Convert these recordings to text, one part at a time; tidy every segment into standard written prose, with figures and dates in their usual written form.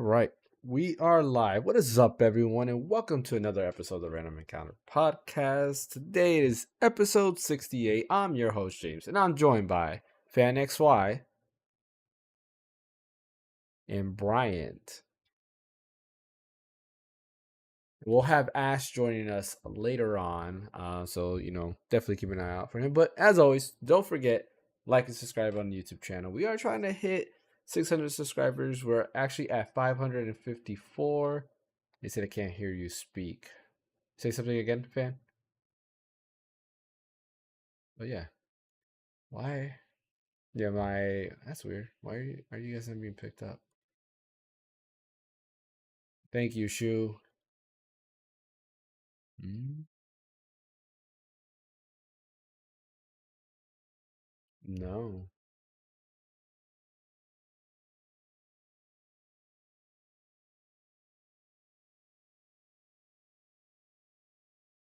right. We are live. What is up, everyone, and welcome to another episode of the Random Encounter Podcast. Today is episode 68. I'm your host, James, and I'm joined by Phaneckswhy and Bryant. We'll have Ash joining us later on, so, definitely keep an eye out for him. But as always, don't forget, like and subscribe on the YouTube channel. We are trying to hit 600 subscribers. We're actually at 554. They said I can't hear you speak. Say something again, fan. But yeah, why? Yeah, that's weird. Why are you guys not being picked up? Thank you, Shu. No,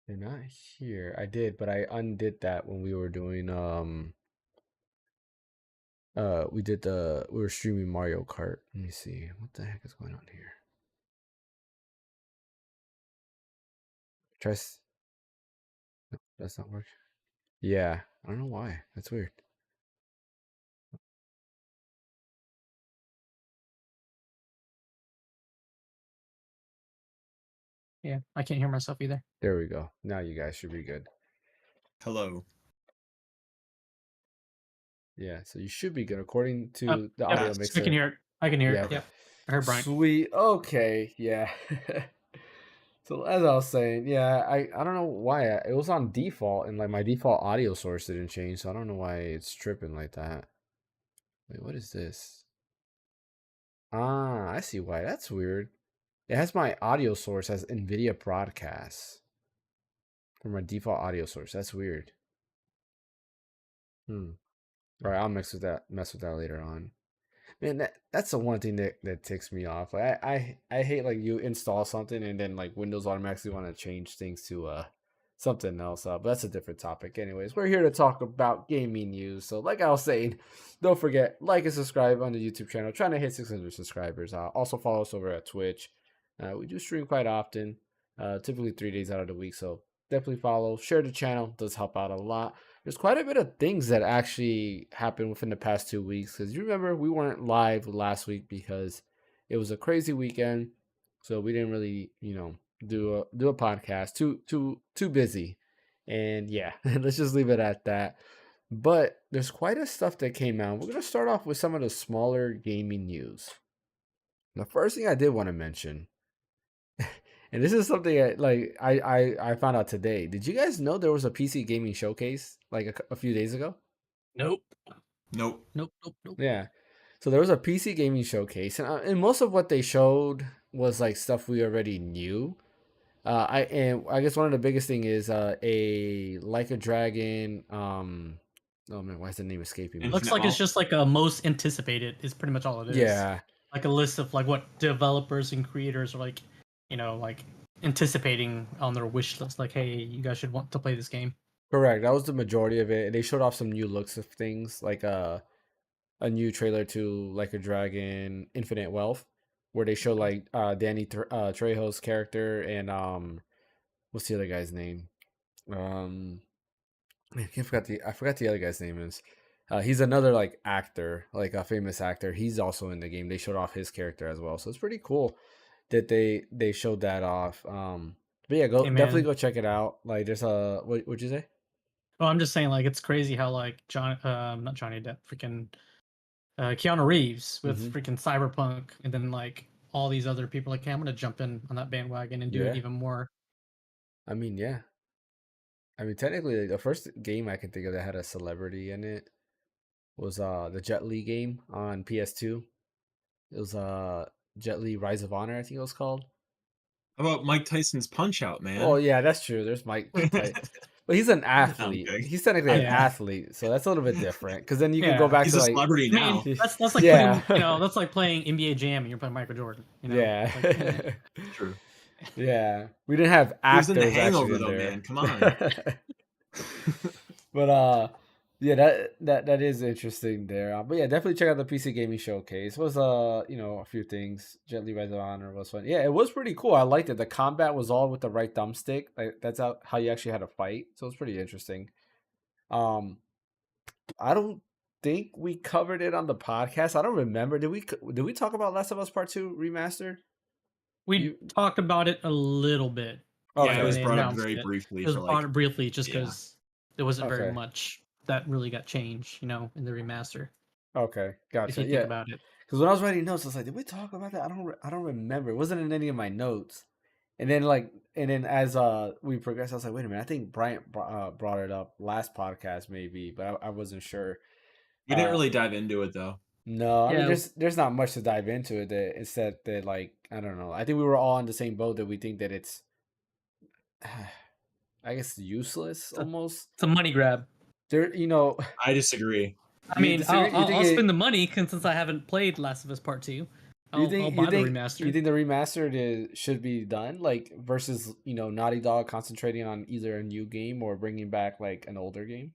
they're not here. I did, but I undid that when we were doing we were streaming Mario Kart. Let me see. What the heck is going on here? No, that's not working. Yeah, I don't know why. That's weird. Yeah, I can't hear myself either. There we go. Now you guys should be good. Hello. Yeah, so you should be good according to the audio mixer. I can hear it. I can hear it. Yep. I heard Brian. Sweet. Okay. Yeah. So as I was saying, yeah, I don't know why it was on default, and like my default audio source didn't change, so I don't know why it's tripping like that. Wait, what is this? Ah, I see why. That's weird. It has my audio source as NVIDIA broadcasts for my default audio source. That's weird. All right, I'll mess with that later on. Man, that's the one thing that ticks me off. Like, I hate like you install something and then like Windows automatically want to change things to something else. But that's a different topic. Anyways, we're here to talk about gaming news. So like I was saying, don't forget, like and subscribe on the YouTube channel. Trying to hit 600 subscribers. Also follow us over at Twitch. We do stream quite often, typically 3 days out of the week. So definitely follow, share the channel. Does help out a lot. There's quite a bit of things that actually happened within the past 2 weeks. Because you remember we weren't live last week because it was a crazy weekend, so we didn't really, do a podcast. Too busy, and yeah, let's just leave it at that. But there's quite a stuff that came out. We're gonna start off with some of the smaller gaming news. The first thing I did want to mention, and this is something I found out today. Did you guys know there was a PC gaming showcase like a few days ago? Nope. Yeah. So there was a PC gaming showcase, and most of what they showed was like stuff we already knew. I guess one of the biggest thing is a Like a Dragon. Oh man, why is the name escaping me? It looks like it's just like a most anticipated is pretty much all it is. Yeah. Like a list of like what developers and creators are like, like anticipating on their wish list. Like, hey, you guys should want to play this game. Correct. That was the majority of it. They showed off some new looks of things, like a new trailer to Like a Dragon Infinite Wealth, where they show like Danny Trejo's character and what's the other guy's name? I forgot the other guy's name is. He's another like actor, like a famous actor. He's also in the game. They showed off his character as well, so it's pretty cool that they showed that off. But yeah, definitely go check it out. Like, there's what'd you say? Well, I'm just saying, like, it's crazy how like not Johnny Depp, freaking Keanu Reeves with freaking Cyberpunk, and then like all these other people. Like, hey, I'm gonna jump in on that bandwagon and do it even more. I mean, yeah. I mean, technically, the first game I can think of that had a celebrity in it was the Jet Li game on PS2. It was Jet Li Rise of Honor, I think it was called. How about Mike Tyson's Punch Out, man? Oh yeah, that's true. There's Mike Tyson. But he's an athlete. He's technically an athlete, so that's a little bit different. Because then you can go back to like celebrity now. That's like playing, that's like playing NBA Jam and you're playing Michael Jordan. Yeah, like, true. Yeah, we didn't have actors. He was in The Hangover, though, man. Come on. But Yeah, that is interesting there. But yeah, definitely check out the PC Gaming Showcase. It was a few things. Gently Rise of Honor was fun. Yeah, it was pretty cool. I liked it. The combat was all with the right thumbstick. Like that's how you actually had to fight. So it was pretty interesting. Um, I don't think we covered it on the podcast. I don't remember. Did we talk about Last of Us Part 2 remastered? We You talked about it a little bit. Yeah, it okay. was They brought up announced very it. briefly It was for brought like, up briefly just yeah. because there wasn't very Okay. much that really got changed, in the remaster. Okay, If gotcha. you think Yeah, about it. because when I was writing notes, I was like, "Did we talk about that?" I don't remember. It wasn't in any of my notes. And then as we progressed, I was like, "Wait a minute! I think Bryant brought it up last podcast, maybe, but I wasn't sure." We didn't Uh, really dive into it though. no, I mean, Yeah. there's not much to dive into it. That instead that like I don't know. I think we were all on the same boat that we think that it's, I guess, useless almost. It's a money grab. There, I disagree. I You mean, disagree? You think I'll it? spend the money since I haven't played Last of Us Part 2. You I'll think buy the you remaster. think the remastered should be done like versus Naughty Dog concentrating on either a new game or bringing back like an older game?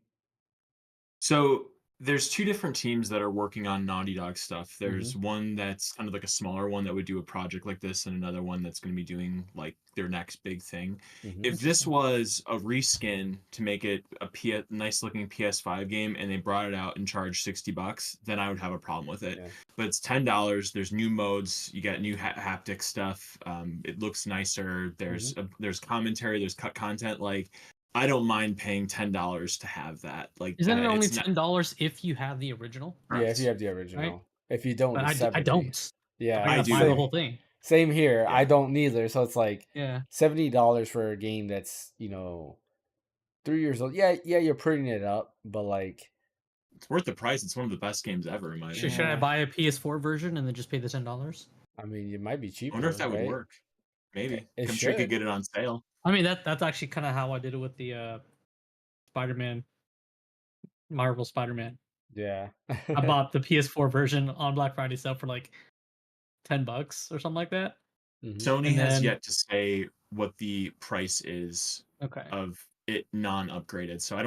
So there's two different teams that are working on Naughty Dog stuff. Mm-hmm. There's one that's kind of like a smaller one that would do a project like this, and another one that's going to be doing like their next big thing. Mm-hmm. If this was a reskin to make it a nice looking PS5 game and they brought it out and charged $60, then I would have a problem with it. Yeah. But it's $10. There's new modes. You got new haptic stuff. It looks nicer. There's commentary. There's cut content. Like, I don't mind paying $10 to have that. Like, Isn't it only it's not $10 if you have the original? Yeah, if you correct. have the original. If you don't, But it's I 70. don't. Yeah, I I gotta do. buy the same, whole thing. same here. Yeah. I don't neither. So it's like Yeah. $70 for a game that's 3 years old. Yeah, you're putting it up, but like, It's worth the price. It's one of the best games ever, in my Should opinion. I Yeah. buy a PS4 version and then just pay the $10? I mean, it might be I cheaper, wonder if that would right? work. Maybe. It I'm sure you could should. get it on sale. I mean that's actually kind of how I did it with the Spider-Man, Marvel Spider-Man. Yeah. I bought the PS4 version on Black Friday sale for like $10 or something like that. Mhm. Sony And has then- yet to say what the price is Okay. of it non-upgraded. So I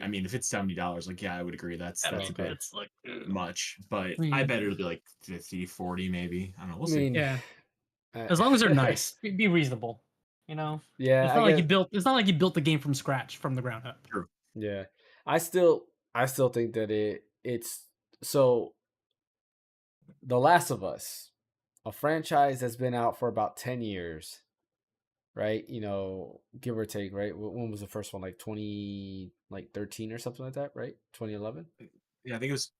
mean, if it's $70, like, yeah, I would agree. That's I a mean, bit it's like much, but I mean- I bet it'll be like 50, 40 maybe. I don't know. We'll I see. mean, Yeah. As long as they're nice, be reasonable. Yeah, It's I not like guess, it's not like you built the game from scratch from the ground up. yeah. I still think that it's so The Last of Us, a franchise that's been out for about 10 years, right? Give or take, right? When was the first one? Like 13 or something like that, right? 2011? Yeah, I think it was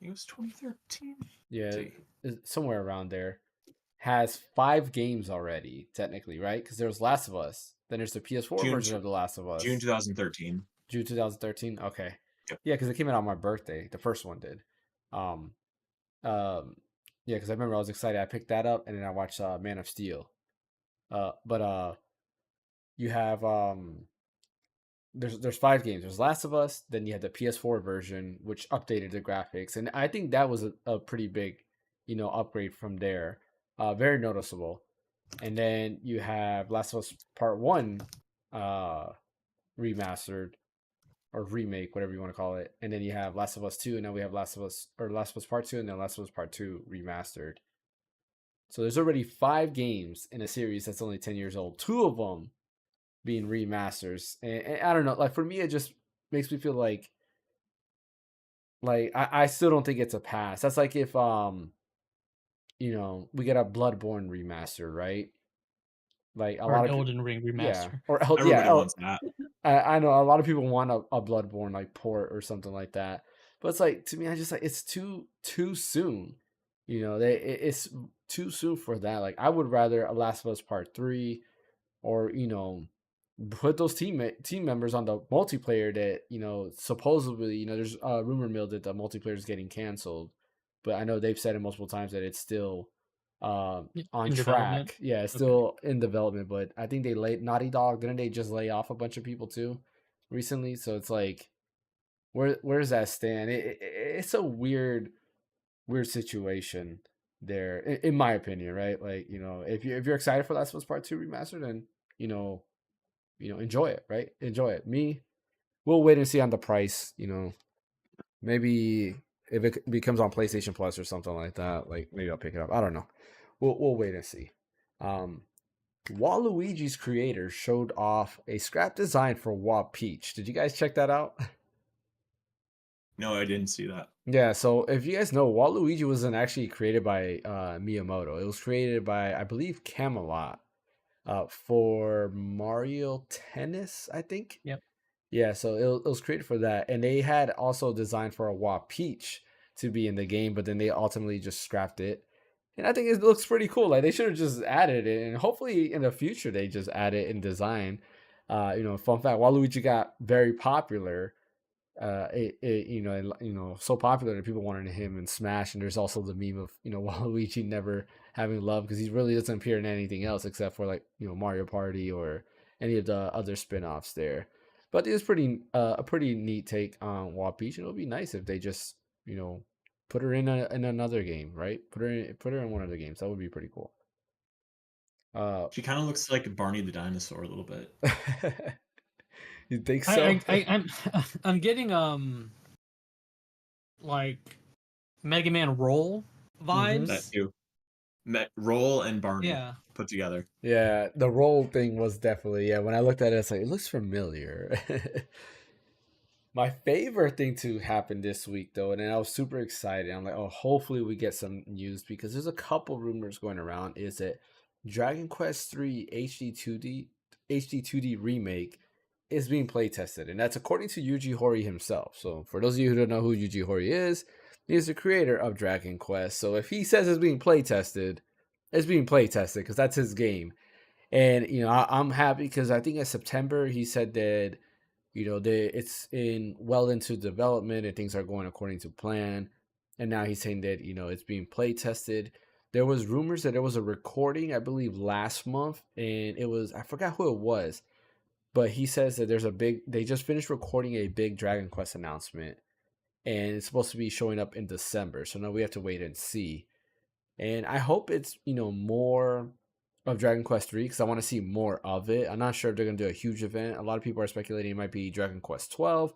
2013. Yeah, See. somewhere around there. Has 5 games already, technically, right? Because there's Last of Us. Then there's the PS4 June version of The Last of Us. June 2013. June 2013. Okay. Yep. Yeah, because it came out on my birthday. The first one did. Um, yeah, because I remember I was excited. I picked that up, and then I watched Man of Steel. But you have there's 5 games. There's Last of Us. Then you had the PS4 version, which updated the graphics, and I think that was a pretty big, upgrade from there. Very noticeable. And then you have Last of Us Part 1, remastered or remake, whatever you want to call it. And then you have Last of Us 2, and now we have Last of Us Part 2, and then Last of Us Part 2 remastered. So there's already 5 games in a series that's only 10 years old. 2 of them being remasters. And I don't know, like for me it just makes me feel like I still don't think it's a pass. That's like if we get a Bloodborne remaster, right? Like a Or lot an of Elden Ring yeah, remaster. or Everybody wants that. I know a lot of people want a Bloodborne like port or something like that, but it's like to me, I just like it's too soon. It's too soon for that. Like I would rather a Last of Us Part 3, or put those team members on the multiplayer that supposedly there's a rumor mill that the multiplayer is getting canceled, but I know they've said it multiple times that it's still on In development? track. Yeah, it's Okay. still in development, but I think Naughty Dog, didn't they just lay off a bunch of people too recently? So it's like, where does that stand? It's a weird situation there, in my opinion, right? Like if you're excited for Last of Us Part 2 remastered, then enjoy it, right? Enjoy it. Me, we'll wait and see on the price. Maybe if it becomes on PlayStation Plus or something like that, like maybe I'll pick it up. I don't know. We'll wait and see. Waluigi's creator showed off a scrap design for Wa Peach. Did you guys check that out? No, I didn't see that. Yeah, so if you guys know, Waluigi wasn't actually created by Miyamoto. It was created by, I believe, Camelot for Mario Tennis, I think. Yep. Yeah, so it was created for that. And they had also designed for a Wa Peach to be in the game, but then they ultimately just scrapped it. And I think it looks pretty cool. Like they should have just added it, and hopefully in the future they just add it in design. Fun fact: Waluigi got very popular. So popular that people wanted him in Smash. And there's also the meme of Waluigi never having love because he really doesn't appear in anything else except for like Mario Party or any of the other spin-offs there. But it's a pretty neat take on Wa Peach, and it would be nice if they just put her in another game, right? Put her in one of the games. That would be pretty cool. She kind of looks like Barney the dinosaur a little bit. You think so? I'm getting like Mega Man Roll vibes. That too. Roll and Barney Yeah. put together. Yeah, the roll thing was definitely, when I looked at it, it's like, it looks familiar. My favorite thing to happen this week, though, and I was super excited. I'm like, oh, hopefully we get some news because there's a couple rumors going around. Is that Dragon Quest III HD2D remake is being play tested, and that's according to Yuji Horii himself. So for those of you who don't know who Yuji Horii is, he's the creator of Dragon Quest. So if he says it's being play tested, it's being play tested because that's his game. And I'm happy because I think in September he said that it's well into development and things are going according to plan. And now he's saying that it's being play tested. There was rumors that there was a recording, I believe, last month, and I forgot who it was, but he says that they just finished recording a big Dragon Quest announcement, and it's supposed to be showing up in December. So now we have to wait and see. And I hope it's more of Dragon Quest 3 because I want to see more of it. I'm not sure if they're going to do a huge event. A lot of people are speculating it might be Dragon Quest 12.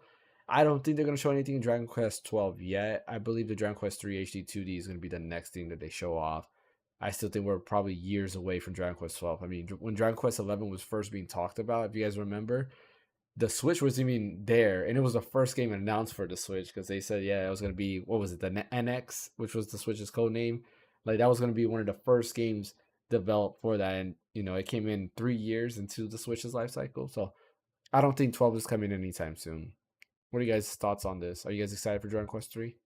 I don't think they're going to show anything in Dragon Quest 12 yet. I believe the Dragon Quest 3 HD2D is going to be the next thing that they show off. I still think we're probably years away from Dragon Quest 12. I mean, when Dragon Quest 11 was first being talked about, if you guys remember, the Switch wasn't even there, and it was the first game announced for the Switch because they said, yeah, it was going to be, what was it, the NX, which was the Switch's code name. Like, that was going to be one of the first games developed for that, and it came in 3 years into the Switch's life cycle. So I don't think 12 is coming anytime soon. What are you guys' thoughts on this? Are you guys excited for Dragon Quest 3?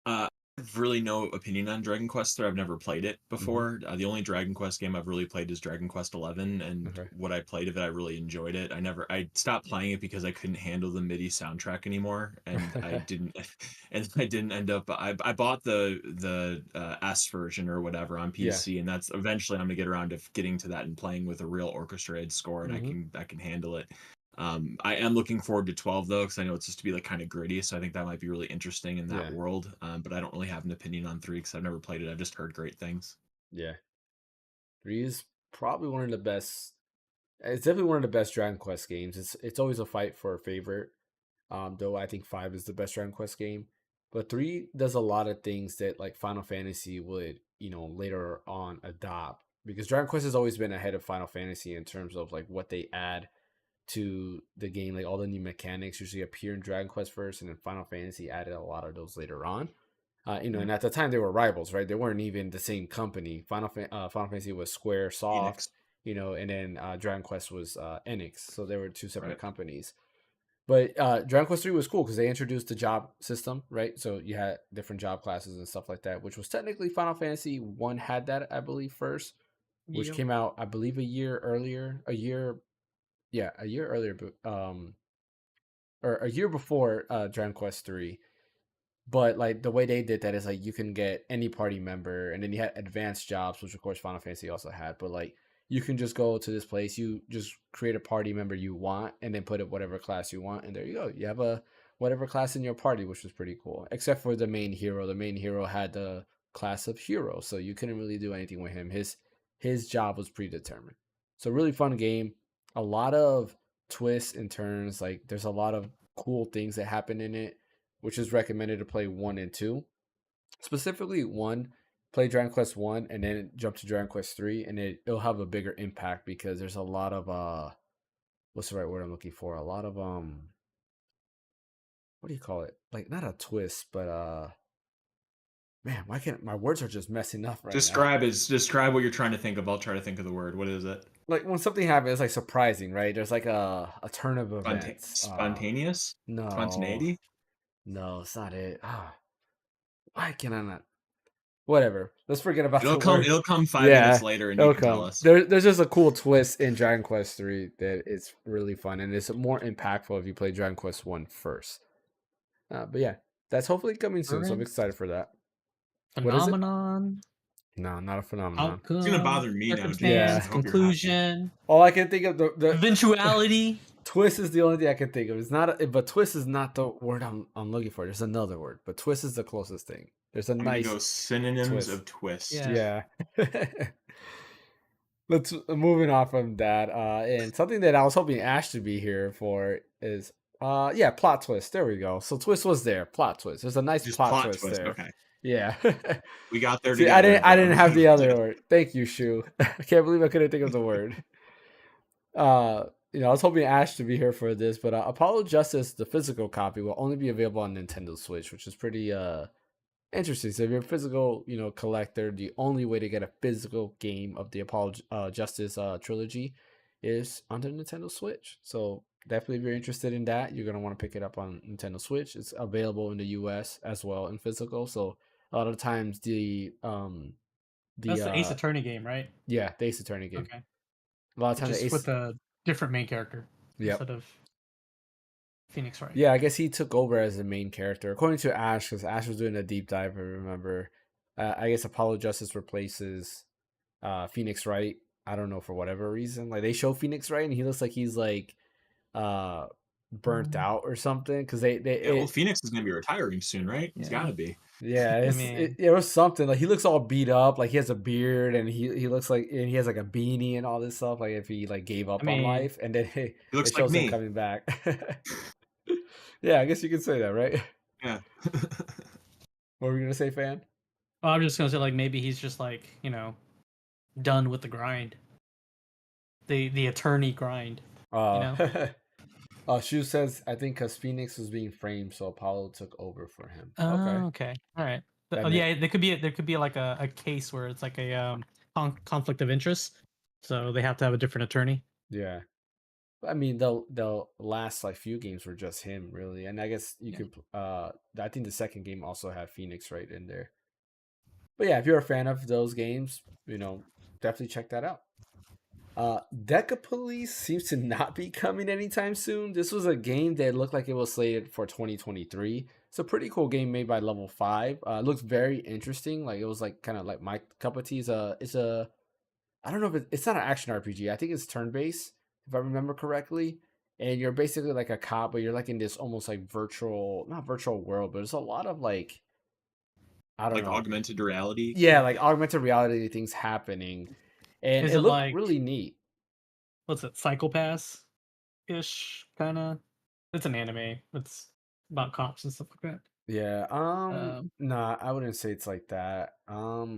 I have really no opinion on Dragon Quest 3. I've never played it before. The only Dragon Quest game I've really played is Dragon Quest 11, and Okay. what I played of it, I really enjoyed it. I stopped playing it because I couldn't handle the MIDI soundtrack anymore, and I didn't end up. I bought the S version or whatever on PC, and that's eventually I'm gonna get around to getting to that and playing with a real orchestrated score, and I can handle it. I am looking forward to 12 though, because I know it's just to be like kind of gritty, so I think that might be really interesting in that world. But I don't really have an opinion on 3 because I've never played it. I've just heard great things. Yeah. 3 is probably one of the best. It's definitely one of the best Dragon Quest games. It's always a fight for a favorite. Though I think 5 is the best Dragon Quest game. But 3 does a lot of things that like Final Fantasy would, later on adopt. Because Dragon Quest has always been ahead of Final Fantasy in terms of like what they add to the game. Like all the new mechanics usually appear in Dragon Quest first, and then Final Fantasy added a lot of those later on. And at the time they were rivals, right? They weren't even the same company. Final Fantasy was Square Soft, and then Dragon Quest was Enix. So they were two separate companies. But Dragon Quest 3 was cool because they introduced the job system, right? So you had different job classes and stuff like that, which was technically Final Fantasy 1 had that, I believe, first, which came out, I believe, a year earlier, or a year before Dragon Quest 3. But like the way they did that is like you can get any party member, and then you had advanced jobs, which of course Final Fantasy also had. But like you can just go to this place, you just create a party member you want, and then put it whatever class you want, and there you go. You have a whatever class in your party, which was pretty cool. Except for the main hero. The main hero had the class of hero, so you couldn't really do anything with him. His job was predetermined. So really fun game. A lot of twists and turns. Like there's a lot of cool things that happen in it, which is recommended to play 1 and 2. Specifically 1, play Dragon Quest 1 and then jump to Dragon Quest 3, and it'll have a bigger impact because there's a lot of what's the right word I'm looking for? A lot of what do you call it? Like not a twist, but man, why can't my words are just messing up right now? Describe what you're trying to think of. I'll try to think of the word. What is it? Like when something happens, it's like surprising, right? There's like a turn of events. Spontaneous? No, Spontaneity? no, it's not it. Why can I not? Whatever. Let's forget about the word. It'll come 5 Yeah, minutes later and you it'll can tell come. us. There's just a cool twist in Dragon Quest 3 that is really fun, and it's more impactful if you play Dragon Quest 1 first. But yeah, that's hopefully coming soon, so I'm excited for that. What is it? Phenomenon. No, not a phenomenon. Outcome. It's gonna bother me now, circumstance, James. Yeah. I hope you're happy. conclusion. All I can think of the Eventuality. twist is the only thing I can think of. It's not, but twist is not the word I'm looking for. There's another word, but twist is the closest thing. There's a I'm nice gonna go synonyms twist. of twist. Yeah. Let's moving on from that. And something that I was hoping Ash to be here for is plot twist. There we go. So twist was there. Plot twist. There's a nice Just plot twist there. Okay. Yeah. We got there See, together. I didn't have the other word. Thank you, Shu. I can't believe I couldn't think of the word. I was hoping Ash to be here for this, but Apollo Justice, the physical copy, will only be available on Nintendo Switch, which is pretty interesting. So if you're a physical, collector, the only way to get a physical game of the Apollo Justice trilogy is on the Nintendo Switch. So definitely if you're interested in that, you're gonna want to pick it up on Nintendo Switch. It's available in the US as well in physical. So a lot of times That's the Ace Attorney game, right? Yeah, the Ace Attorney game. Okay. A lot of times Just with a different main character instead of Phaneckswhy. Yeah, I guess he took over as the main character, according to Ash, because Ash was doing a deep dive. I remember. I guess Apollo Justice replaces Phaneckswhy. I don't know, for whatever reason. Like they show Phaneckswhy and he looks like he's like burnt out or something. Because Phoenix is gonna be retiring soon, right? He's gotta be. Yeah, it was something. Like he looks all beat up. Like he has a beard and he looks like, and he has like a beanie and all this stuff. Like if he like gave up on life, and then he looks it shows like him coming back. Yeah, I guess you could say that, right? Yeah. What were you gonna say, Fan? Well, I'm just gonna say, like, maybe he's just like, done with the grind. The attorney grind. Shu says, I think because Phoenix was being framed, so Apollo took over for him. Okay. All right. There could be like a case where it's like a conflict of interest, so they have to have a different attorney. Yeah. I mean, they'll last like few games were just him, really, and I guess you could. I think the second game also had Phoenix right in there. But yeah, if you're a fan of those games, definitely check that out. Deca Police seems to not be coming anytime soon. This was a game that looked like it was slated for 2023. It's a pretty cool game made by Level 5. It looks very interesting. Like it was like kind of like my cup of tea. It's a I don't know if it's not an action RPG. I think it's turn-based, if I remember correctly. And you're basically like a cop, but you're like in this almost like not virtual world, but there's a lot of like, I don't know. Like augmented reality? Yeah, like augmented reality things happening. And it looked like, really neat. What's it, Psychopass-ish, kind of? It's an anime. It's about cops and stuff like that. Yeah, nah, I wouldn't say it's like that. I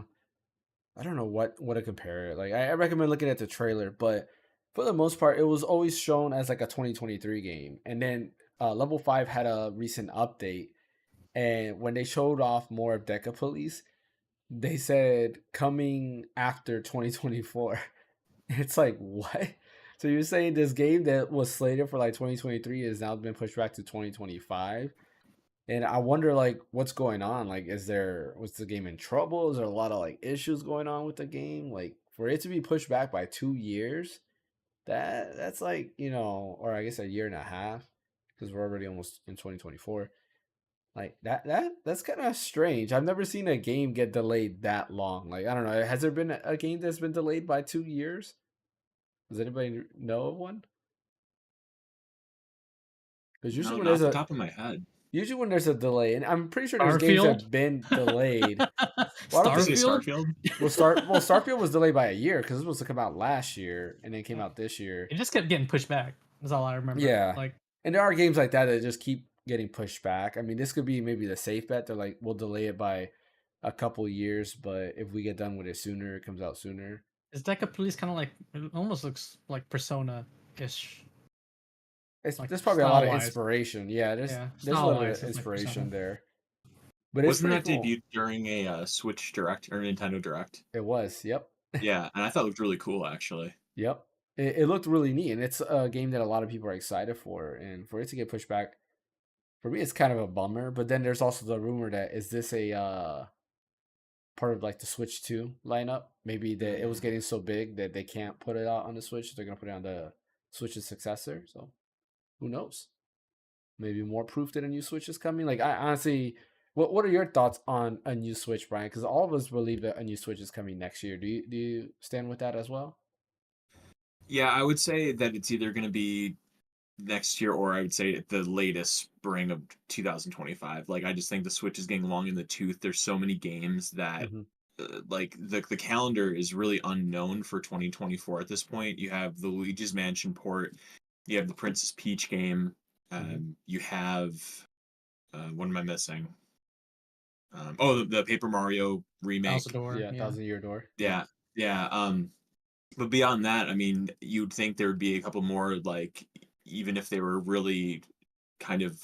don't know what to compare it. Like I recommend looking at the trailer, but for the most part, it was always shown as like a 2023 game. And then Level 5 had a recent update, and when they showed off more of Deca Police, they said coming after 2024. It's like, what? So you're saying this game that was slated for like 2023 has now been pushed back to 2025? And I wonder, like, what's going on? Like, was the game in trouble? Is there a lot of like issues going on with the game? Like, for it to be pushed back by 2 years, that's like, or I guess a year and a half, because we're already almost in 2024. Like that's kind of strange. I've never seen a game get delayed that long. Like, I don't know. Has there been a game that's been delayed by 2 years? Does anybody know of one? Because usually when there's off the top of my head. Usually when there's a delay, and I'm pretty sure there's games that have been delayed. Starfield? Well, Starfield was delayed by a year because it was supposed to come out last year and then came out this year. It just kept getting pushed back. That's all I remember. Yeah. Like, And there are games like that that just keep getting pushed back. I mean, this could be maybe the safe bet. They're like, we'll delay it by a couple years, but if we get done with it sooner, it comes out sooner. is Deca Police kind of like, it almost looks like Persona-ish. Like There's probably a lot of style-wise. inspiration. Yeah, there's Yeah, a little bit style-wise, of it's like inspiration Persona. there. But it's Wasn't pretty that cool. debuted during a Switch Direct or Nintendo Direct? It was. Yep. Yeah, and I thought it looked really cool actually. Yep. It looked really neat, and it's a game that a lot of people are excited for. And for it to get pushed back, for me, it's kind of a bummer. But then there's also the rumor that is this a part of like the Switch 2 lineup? Maybe that it was getting so big that they can't put it out on the Switch. They're gonna put it on the Switch's successor. So who knows? Maybe more proof that a new Switch is coming. Like I honestly, what are your thoughts on a new Switch, Brian? Because all of us believe that a new Switch is coming next year. Do you stand with that as well? Yeah, I would say that it's either going to be next year or I would say at the latest spring of 2025. Like I just think the Switch is getting long in the tooth. There's so many games that Mm-hmm. like the calendar is really unknown for 2024 at this point. You have the Luigi's Mansion port, you have the Princess Peach game, Mm-hmm. you have what am I missing? Oh, the Paper Mario remake. Door, Yeah, yeah. Thousand Year Door. Yeah, yeah. But beyond that, I mean, you'd think there would be a couple more, like, even if they were really kind of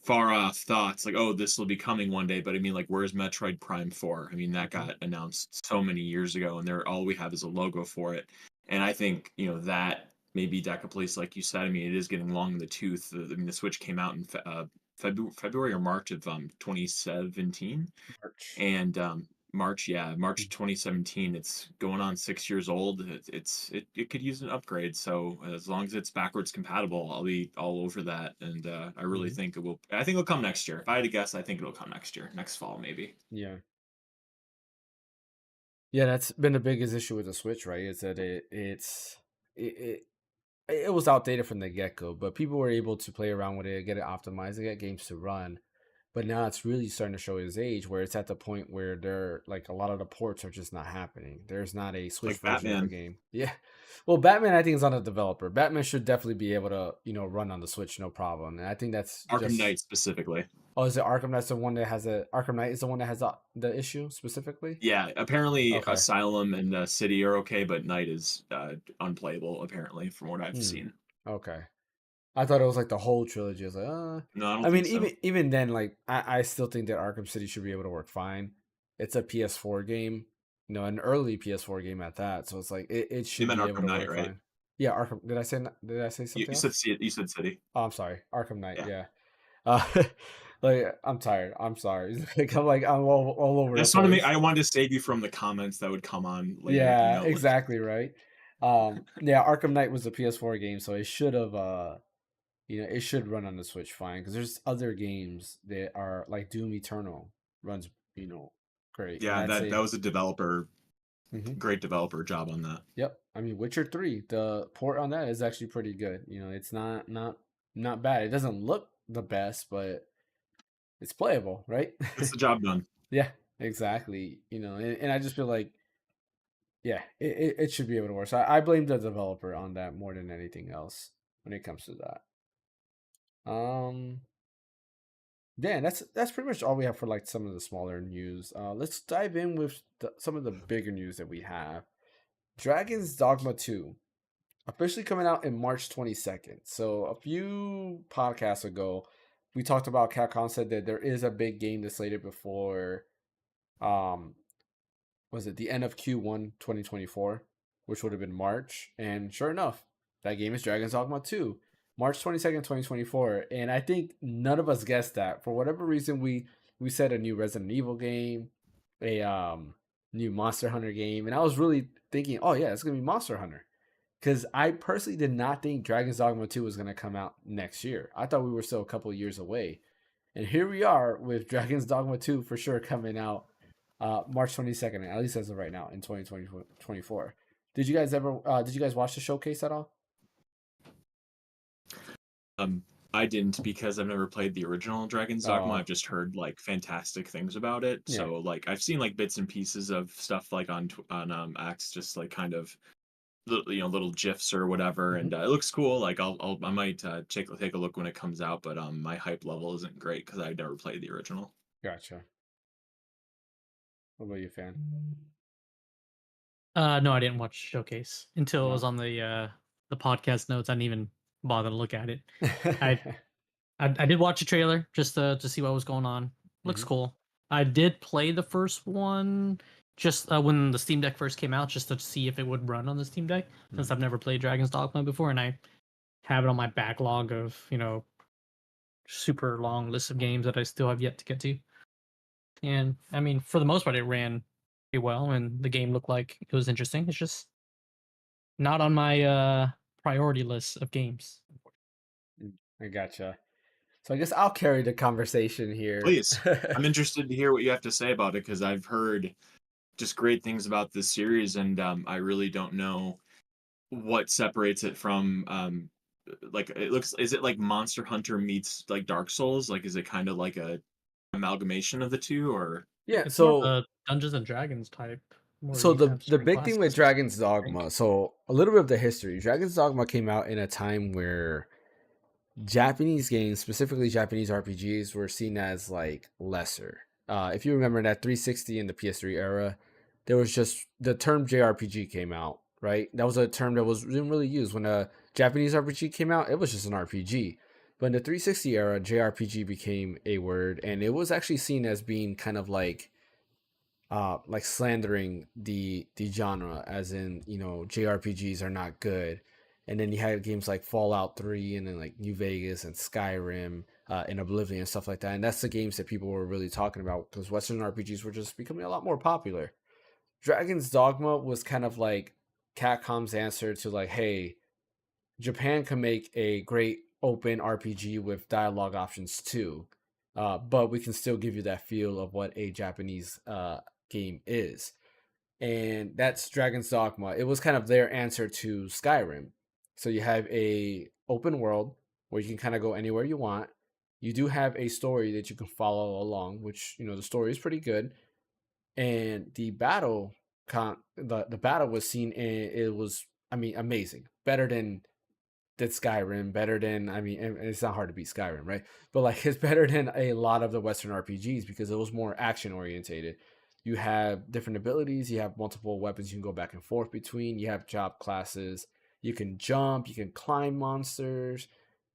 far off thoughts, like, oh, this will be coming one day. But I mean, like, where's Metroid Prime 4? I mean, that Mm-hmm. got announced so many years ago, and all we have is a logo for it. And I think, that maybe Deca Police, like you said, I mean, it is getting long in the tooth. I mean, the Switch came out in February or March of 2017. March. And March, yeah, March 2017. It's going on 6 years old. It could use an upgrade. So as long as it's backwards compatible, I'll be all over that. And I really Mm-hmm. think it will. I think it'll come next year. If I had to guess, I think it'll come next year, next fall maybe. Yeah. Yeah, that's been the biggest issue with the Switch, right? Is that it it was outdated from the get go, but people were able to play around with it, get it optimized, and get games to run. But now it's really starting to show its age, where it's at the point where they're like a lot of the ports are just not happening. There's not a Switch Like version of a Batman, game. Yeah, well, Batman I think is on the developer. Batman should definitely be able to run on the Switch no problem. And I think that's Arkham just Knight specifically. oh, is it Arkham? That's the one that has Arkham Knight is the one that has the issue specifically. Yeah, apparently Okay. Asylum and City are okay, but Knight is unplayable apparently from what I've Hmm. seen. Okay. I thought it was like the whole trilogy. I was like, No, I I don't mean, think so. even then, like I still think that Arkham City should be able to work fine. It's a PS4 game, an early PS4 game at that. So it's like it You should meant be able Arkham to Knight, work right? fine. Yeah, Arkham. Did I say You, something you else? said you said City. Oh, I'm sorry, Arkham Knight. Yeah. Yeah. Uh, like I'm tired. I'm sorry. I'm all over I the just want to make. place. I wanted to save you from the comments that would come on later in Yeah, email list. exactly right. Yeah, Arkham Knight was a PS4 game, so it should have it should run on the Switch fine because there's other games that are like Doom Eternal runs, great, and Yeah, that's that was a developer, Mhm. great developer job on that. Yep. I mean, Witcher 3, the port on that is actually pretty good. It's not bad. It doesn't look the best, but it's playable, right? Gets the job done. Yeah, exactly. And I just feel like yeah, it should be able to work. So I blame the developer on that more than anything else when it comes to that. Yeah, that's pretty much all we have for like some of the smaller news. Let's dive in with some of the bigger news that we have. Dragon's Dogma 2 officially coming out in March 22nd. So a few podcasts ago, we talked about Capcom said that there is a big game that's slated before um was it the end of Q1 2024, which would have been March. And sure enough, that game is Dragon's Dogma 2, March 22nd, 2024. And I think none of us guessed that. For whatever reason, we said a new Resident Evil game, a new Monster Hunter game, and I was really thinking, oh yeah, it's gonna be Monster Hunter. Because I personally did not think Dragon's Dogma 2 was gonna come out next year. I thought we were still a couple years away. And here we are with Dragon's Dogma 2 for sure coming out March 22nd, at least as of right now in 2024. Did you guys watch the showcase at all? I didn't because I've never played the original Dragon's Dogma. Oh, I've just heard like fantastic things about it. yeah. So like I've seen like bits and pieces of stuff like on X, just like kind of little gifs or whatever, and it looks cool. Like I might take a look when it comes out, but my hype level isn't great because I never played the original. Gotcha. What about you, Fan? No, I didn't watch Showcase until it was No. on the podcast notes. I didn't even bother to look at it. I I did watch a trailer just to see what was going on. Looks Mhm. cool. I did play the first one just when the Steam Deck first came out, just to see if it would run on the Steam Deck, since I've never played Dragon's Dogma before, and I have it on my backlog of super long list of games that I still have yet to get to. And I mean, for the most part, it ran pretty well, and the game looked like it was interesting. It's just not on my priority list of games. I gotcha. So I guess I'll carry the conversation here. Please, I'm interested to hear what you have to say about it because I've heard just great things about this series, and I really don't know what separates it from like it looks. Is it like Monster Hunter meets like Dark Souls? Like, is it kind of like a amalgamation of the two, or Yeah, It's more of so a Dungeons and Dragons type, where so you the have the certain big thing with classes. Dragon's Rank. Dogma, so a little bit of the history. Dragon's Dogma came out in a time where Japanese games, specifically Japanese RPGs, were seen as like lesser. If you remember that 360 and the PS3 era, there was just the term JRPG came out, right? That was a term that didn't really used when a Japanese RPG came out. It was just an RPG. But in the 360 era, JRPG became a word, and it was actually seen as being kind of like slandering the genre, as in, JRPGs are not good. And then you had games like Fallout 3 and then like New Vegas and Skyrim and Oblivion and stuff like that. And that's the games that people were really talking about because Western RPGs were just becoming a lot more popular. Dragon's Dogma was kind of like Capcom's answer to like, hey, Japan can make a great open RPG with dialogue options too, but we can still give you that feel of what a Japanese game is, and that's Dragon's Dogma. It was kind of their answer to Skyrim. So you have a open world where you can kind of go anywhere you want. You do have a story that you can follow along, which the story is pretty good, and the the battle was seen in it was, I mean, amazing, better than Skyrim, better than, I mean, and it's not hard to beat Skyrim, right? But like it's better than a lot of the Western RPGs because it was more action orientated. You have different abilities, you have multiple weapons you can go back and forth between, you have job classes, you can jump, you can climb monsters.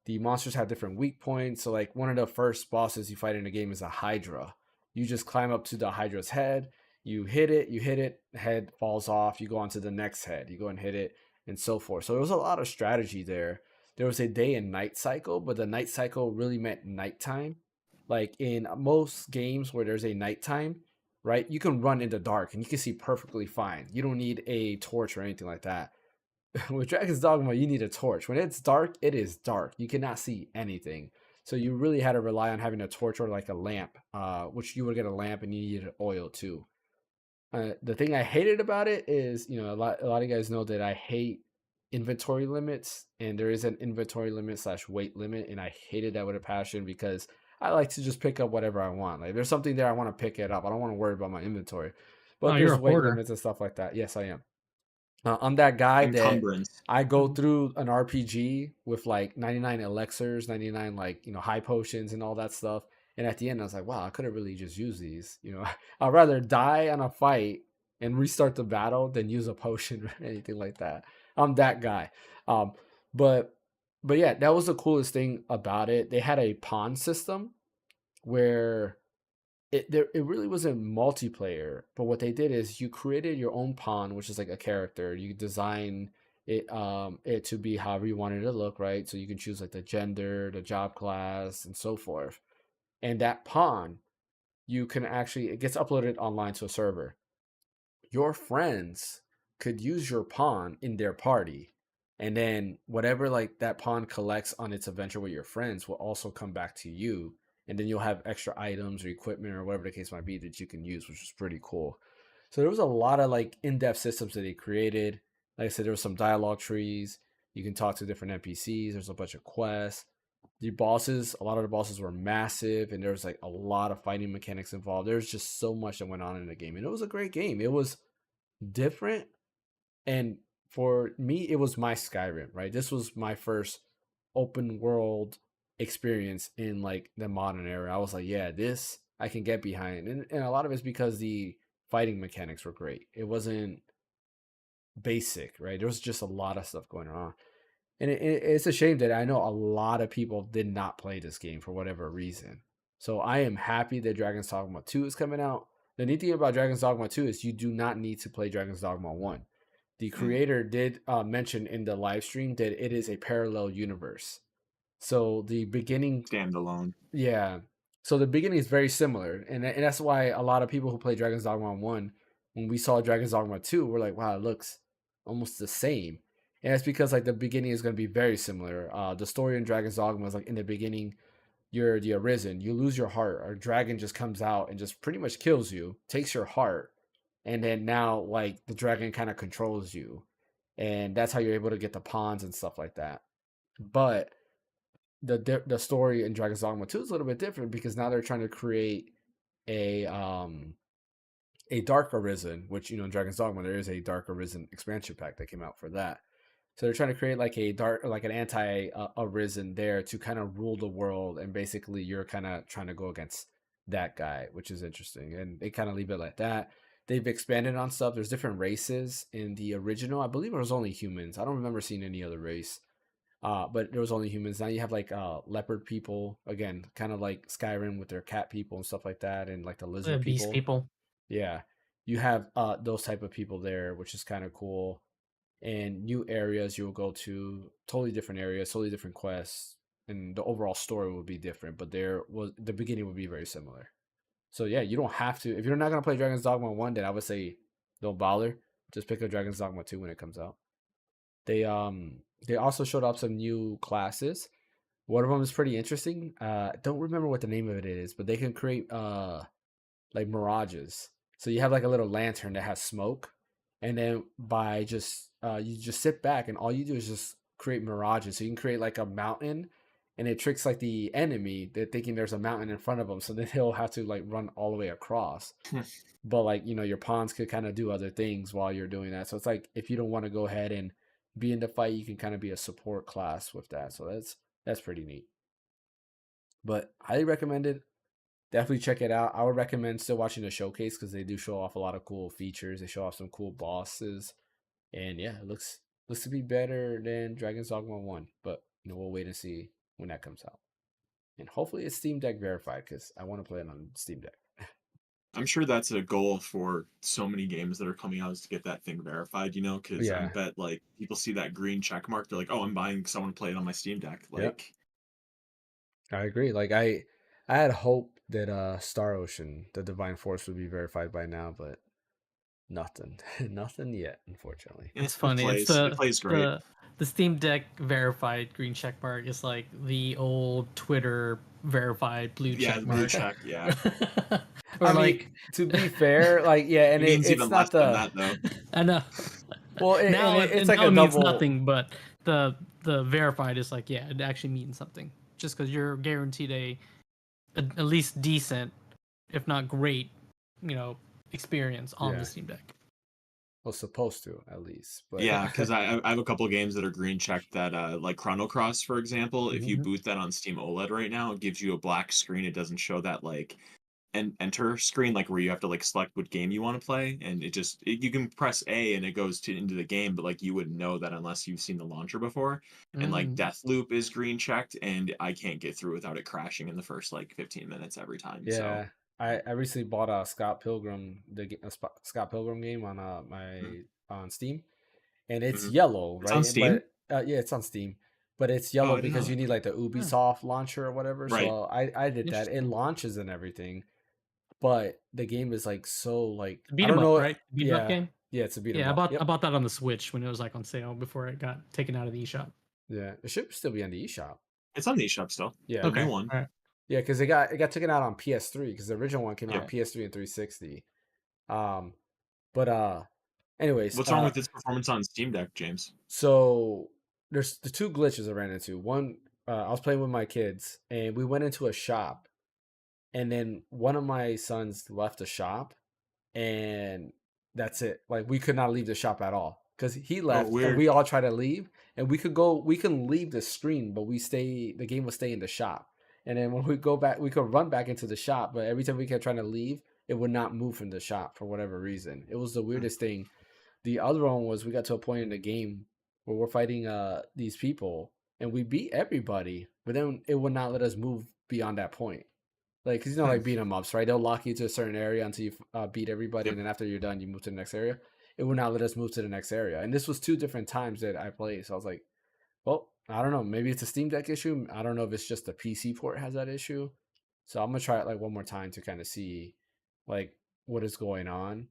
The monsters have different weak points. So like one of the first bosses you fight in the game is a Hydra. You just climb up to the Hydra's head, you hit it, head falls off, you go on to the next head, you go and hit it, and so forth. So there was a lot of strategy there. There was a day and night cycle, but the night cycle really meant nighttime. Like in most games where there's a nighttime, right? You can run in the dark and you can see perfectly fine. You don't need a torch or anything like that. With Dragon's Dogma, you need a torch. When it's dark, it is dark. You cannot see anything. So you really had to rely on having a torch or like a lamp, which you would get a lamp and you needed oil too. The thing I hated about it is, a lot of you guys know that I hate inventory limits, and there is an inventory limit slash weight limit, and I hated that with a passion because I like to just pick up whatever I want. Like there's something there, I want to pick it up. I don't want to worry about my inventory. Oh, But you're there's a weight hoarder. limits and stuff like that. Yes, I am. I'm that guy that encumbrance? I go through an RPG with like 99 elixirs, 99 like, high potions and all that stuff. And at the end, I was like, wow, I could have really just used these. I'd rather die on a fight and restart the battle than use a potion or anything like that. I'm that guy. Um, but but yeah, that was the coolest thing about it. They had a pawn system where it really wasn't multiplayer, but what they did is you created your own pawn, which is like a character. You design it to be however you wanted it to look, right? So you can choose like the gender, the job class, and so forth. And that pawn, you can actually, it gets uploaded online to a server. Your friends could use your pawn in their party, and then whatever like that pawn collects on its adventure with your friends will also come back to you, and then you'll have extra items or equipment or whatever the case might be that you can use, which is pretty cool. So there was a lot of like in-depth systems that they created. Like I said, there was some dialogue trees. You can talk to different NPCs. There's a bunch of quests. The bosses, a lot of the bosses were massive, and there was like a lot of fighting mechanics involved. There's just so much that went on in the game, and it was a great game. It was different, and for me, it was my Skyrim, right? This was my first open world experience in like the modern era. I was like, yeah, this I can get behind. And a lot of it's because the fighting mechanics were great. It wasn't basic, right? There was just a lot of stuff going on. And it's a shame that I know a lot of people did not play this game for whatever reason. So I am happy that Dragon's Dogma 2 is coming out. The neat thing about Dragon's Dogma 2 is you do not need to play Dragon's Dogma 1. The creator did mention in the live stream that it is a parallel universe. So the beginning, Standalone. yeah. So the beginning is very similar, and that's why a lot of people who play Dragon's Dogma 1, when we saw Dragon's Dogma 2, we're like, wow, it looks almost the same. And it's because like the beginning is going to be very similar. The story in Dragon's Dogma is like in the beginning, you're the Arisen, you lose your heart, a dragon just comes out and just pretty much kills you, takes your heart, and then now like the dragon kind of controls you, and that's how you're able to get the pawns and stuff like that. But the story in Dragon's Dogma 2 is a little bit different because now they're trying to create a Dark Arisen, which in Dragon's Dogma there is a Dark Arisen expansion pack that came out for that. So they're trying to create like a dark, like an anti Arisen there to kind of rule the world, and basically you're kind of trying to go against that guy, which is interesting. And they kind of leave it like that. They've expanded on stuff. There's different races in the original. I believe it was only humans. I don't remember seeing any other race. But there was only humans. Now you have like leopard people, again, kind of like Skyrim with their cat people and stuff like that, and like the lizard Beast people. Yeah, you have those type of people there, which is kind of cool. And new areas you will go to, totally different areas, totally different quests, and the overall story will be different. But the beginning will be very similar. So yeah, you don't have to. If you're not gonna play Dragon's Dogma 1, then I would say don't bother. Just pick up Dragon's Dogma 2 when it comes out. They also showed up some new classes. One of them is pretty interesting. Don't remember what the name of it is, but they can create like mirages. So you have like a little lantern that has smoke, and then by just you just sit back and all you do is just create mirages. So you can create like a mountain, and it tricks like the enemy. They're thinking there's a mountain in front of them, so then they'll have to like run all the way across. But like your pawns could kind of do other things while you're doing that. So it's like if you don't want to go ahead and be in the fight, you can kind of be a support class with that. So that's pretty neat. But highly recommended. Definitely check it out. I would recommend still watching the showcase because they do show off a lot of cool features. They show off some cool bosses, and yeah, it looks to be better than Dragon's Dogma 1. But we'll wait and see when that comes out. And hopefully it's Steam Deck verified because I want to play it on Steam Deck. I'm sure that's a goal for so many games that are coming out, is to get that thing verified, because I bet like people see that green check mark, they're like, oh, I'm buying because I want to play it on my Steam Deck. Like, I agree. Like I had hope that Star Ocean, the Divine Force, would be verified by now, but nothing. Nothing yet, unfortunately. It's funny. It plays great. The Steam Deck verified green check mark is like the old Twitter verified blue check mark. Blue check, yeah. Or I mean, to be fair, like and it means it's even not less than that though. I know. Well, it's like a means double. nothing, but the verified is like, yeah, it actually means something. Just because you're guaranteed at least decent, if not great, experience on the Steam Deck. Well, supposed to at least, but yeah, because I have a couple of games that are green checked that like Chrono Cross, for example. If you boot that on Steam OLED right now, it gives you a black screen. It doesn't show that like an enter screen, like where you have to like select what game you want to play, and you can press A and it goes into the game, but like you wouldn't know that unless you've seen the launcher before. And like Deathloop is green checked, and I can't get through without it crashing in the first like 15 minutes every time. Yeah. So I recently bought a Scott Pilgrim Scott Pilgrim game on on Steam, and it's yellow, right? It's on Steam? But, yeah, it's on Steam, but it's yellow because you need like the Ubisoft launcher or whatever. Right. So I did that. It launches and everything, but the game is like so like beat 'em up, right? Beat 'em up game. Yeah, it's a beat 'em up. up. I bought that on the Switch when it was like on sale before it got taken out of the eShop. Yeah, it should still be on the eShop. It's on the eShop still. Yeah, okay. New one. All right. Yeah, because it got taken out on PS3 because the original one came out on PS3 and 360. But anyways, what's wrong with its performance on Steam Deck, James? So there's the two glitches I ran into. One, I was playing with my kids and we went into a shop, and then one of my sons left the shop, and that's it. Like we could not leave the shop at all because he Oh, left and weird. we all try to leave, and we can leave the screen, but the game will stay in the shop. And then when we go back, we could run back into the shop, but every time we kept trying to leave, it would not move from the shop for whatever reason. It was the weirdest thing. The other one was we got to a point in the game where we're fighting these people and we beat everybody, but then it would not let us move beyond that point. Like, because like beat 'em ups, right? They'll lock you to a certain area until you beat everybody, Yep. and then after you're done, you move to the next area. It would not let us move to the next area, and this was 2 different times that I played. So I was like, well, I don't know. Maybe it's a Steam Deck issue. I don't know if it's just the PC port has that issue. So I'm gonna try it like one more time to kind of see like what is going on.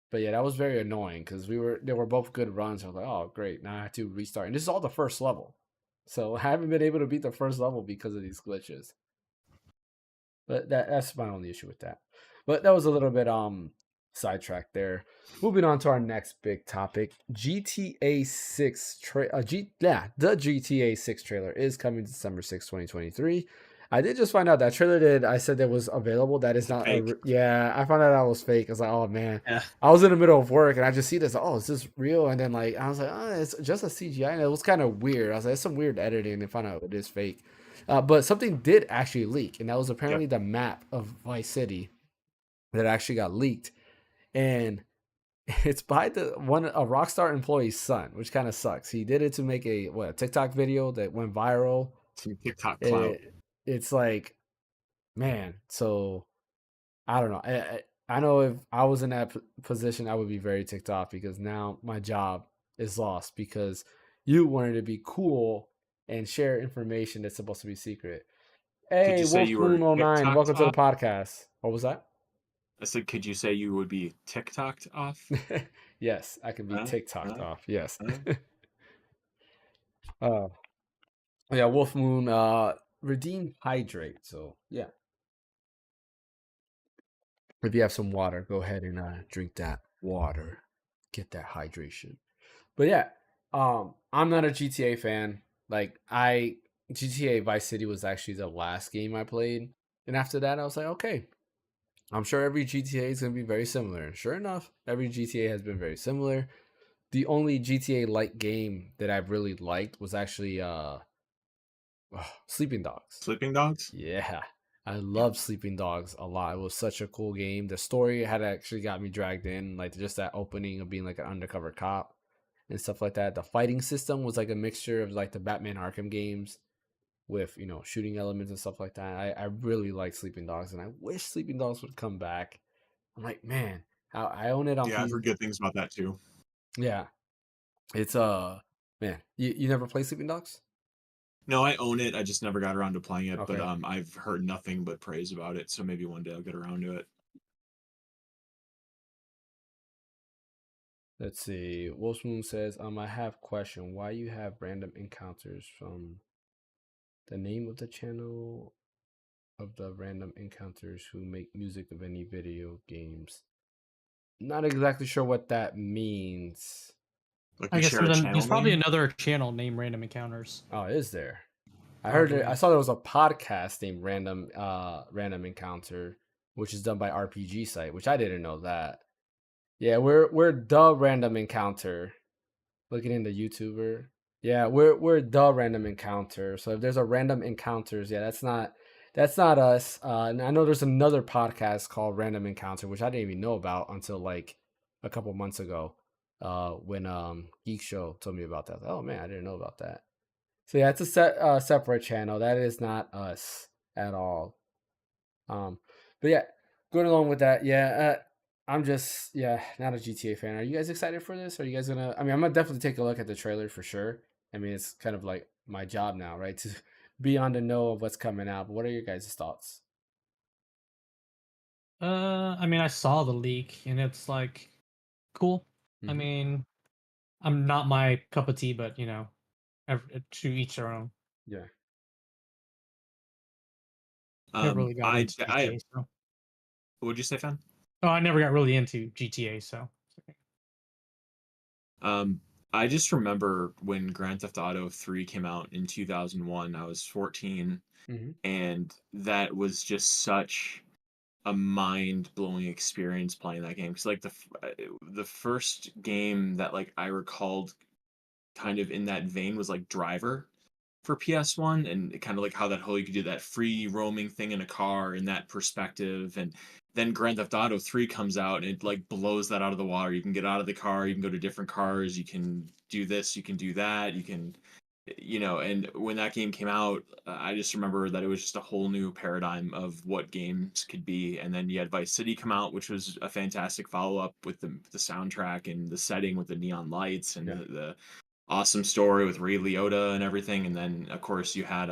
But yeah, that was very annoying because they were both good runs. I was like, oh great, now I have to restart. And this is all the first level. So I haven't been able to beat the first level because of these glitches. But that's my only issue with that. But that was a little bit sidetracked there. Moving on to our next big topic, GTA 6 the GTA 6 trailer is coming December 6th, 2023. I did just find out that trailer that I said that was available, that is not Fake. yeah, I found out that was fake. I was like, oh man. Yeah. I was in the middle of work and I just see this, oh, is this real? And then like I was like, oh, it's just a CGI, and it was kind of weird. I was like, it's some weird editing, and found out it is fake. But something did actually leak, and that was apparently Yep. the map of Vice City that actually got leaked, and it's by a Rockstar employee's son, which kind of sucks. He did it to make a TikTok video that went viral. Some TikTok clout. It's like, man. So I don't know. I know if I was in that position, I would be very ticked off because now my job is lost because you wanted to be cool and share information that's supposed to be secret. Could Hey, you say Wolf you were Moon 09, TikToked welcome to the off? podcast. What was that? I said, could you say you would be TikToked off? Yes, I can be Huh? TikToked Huh? off. Yes. Huh? uh, yeah, Wolf Moon, redeem hydrate. So yeah, if you have some water, go ahead and drink that water, get that hydration. But yeah, I'm not a GTA fan. Like GTA Vice City was actually the last game I played, and after that, I was like, okay, I'm sure every GTA is gonna be very similar. Sure enough, every GTA has been very similar. The only GTA like game that I've really liked was actually Sleeping Dogs. Sleeping Dogs? Yeah. I Yeah. love Sleeping Dogs a lot. It was such a cool game. The story had actually got me dragged in, like just that opening of being like an undercover cop and stuff like that. The fighting system was like a mixture of like the Batman Arkham games with, shooting elements and stuff like that. I really like Sleeping Dogs, and I wish Sleeping Dogs would come back. I'm like, man, I own it on Yeah, I've PC. heard good things about that too. Yeah. It's man, you never play Sleeping Dogs? No, I own it. I just never got around to playing it, but Okay. I've heard nothing but praise about it, so maybe one day I'll get around to it. Let's see. Wolfsmoon says, I have question. Why you have random encounters from the name of the channel of the random encounters who make music of any video games? Not exactly sure what that means. Like I we guess share a channel there's probably name. another channel named Random Encounters. Oh, is there? I heard it. I Probably. saw there was a podcast named Random Encounter, which is done by RPG site, which I didn't know that. Yeah, we're the Random Encounter. Looking into YouTuber. Yeah, we're the Random Encounter. So if there's a Random Encounters, yeah, that's not us. And I know there's another podcast called Random Encounter, which I didn't even know about until like a couple months ago. When Geek Show told me about that. Oh man, I didn't know about that. So yeah, it's a separate channel. That is not us at all. But yeah, going along with that, yeah, I'm just not a GTA fan. Are you guys excited for this? Are you guys gonna? I mean, I'm gonna definitely take a look at the trailer for sure. I mean, it's kind of like my job now, right? To be on the know of what's coming out. But what are your guys' thoughts? I mean, I saw the leak and it's like cool. I Mm-hmm. mean, I'm not my cup of tea, but to each their own. Yeah. Never really got into I GTA, so what'd you say, Fan? I never got really into GTA, so Um, I just remember when Grand Theft Auto 3 came out in 2001. I was 14, Mm-hmm. and that was just such a mind-blowing experience playing that game, because like the first game that like I recalled kind of in that vein was like Driver for PS1, and kind of like how that whole you could do that free roaming thing in a car in that perspective. And then Grand Theft Auto 3 comes out and it like blows that out of the water. You can get out of the car, you can go to different cars, you can do this, you can do that, you can, and when that game came out, I just remember that it was just a whole new paradigm of what games could be. And then you had Vice City come out, which was a fantastic follow-up with the soundtrack and the setting with the neon lights and Yeah. the awesome story with Ray Liotta and everything. And then of course you had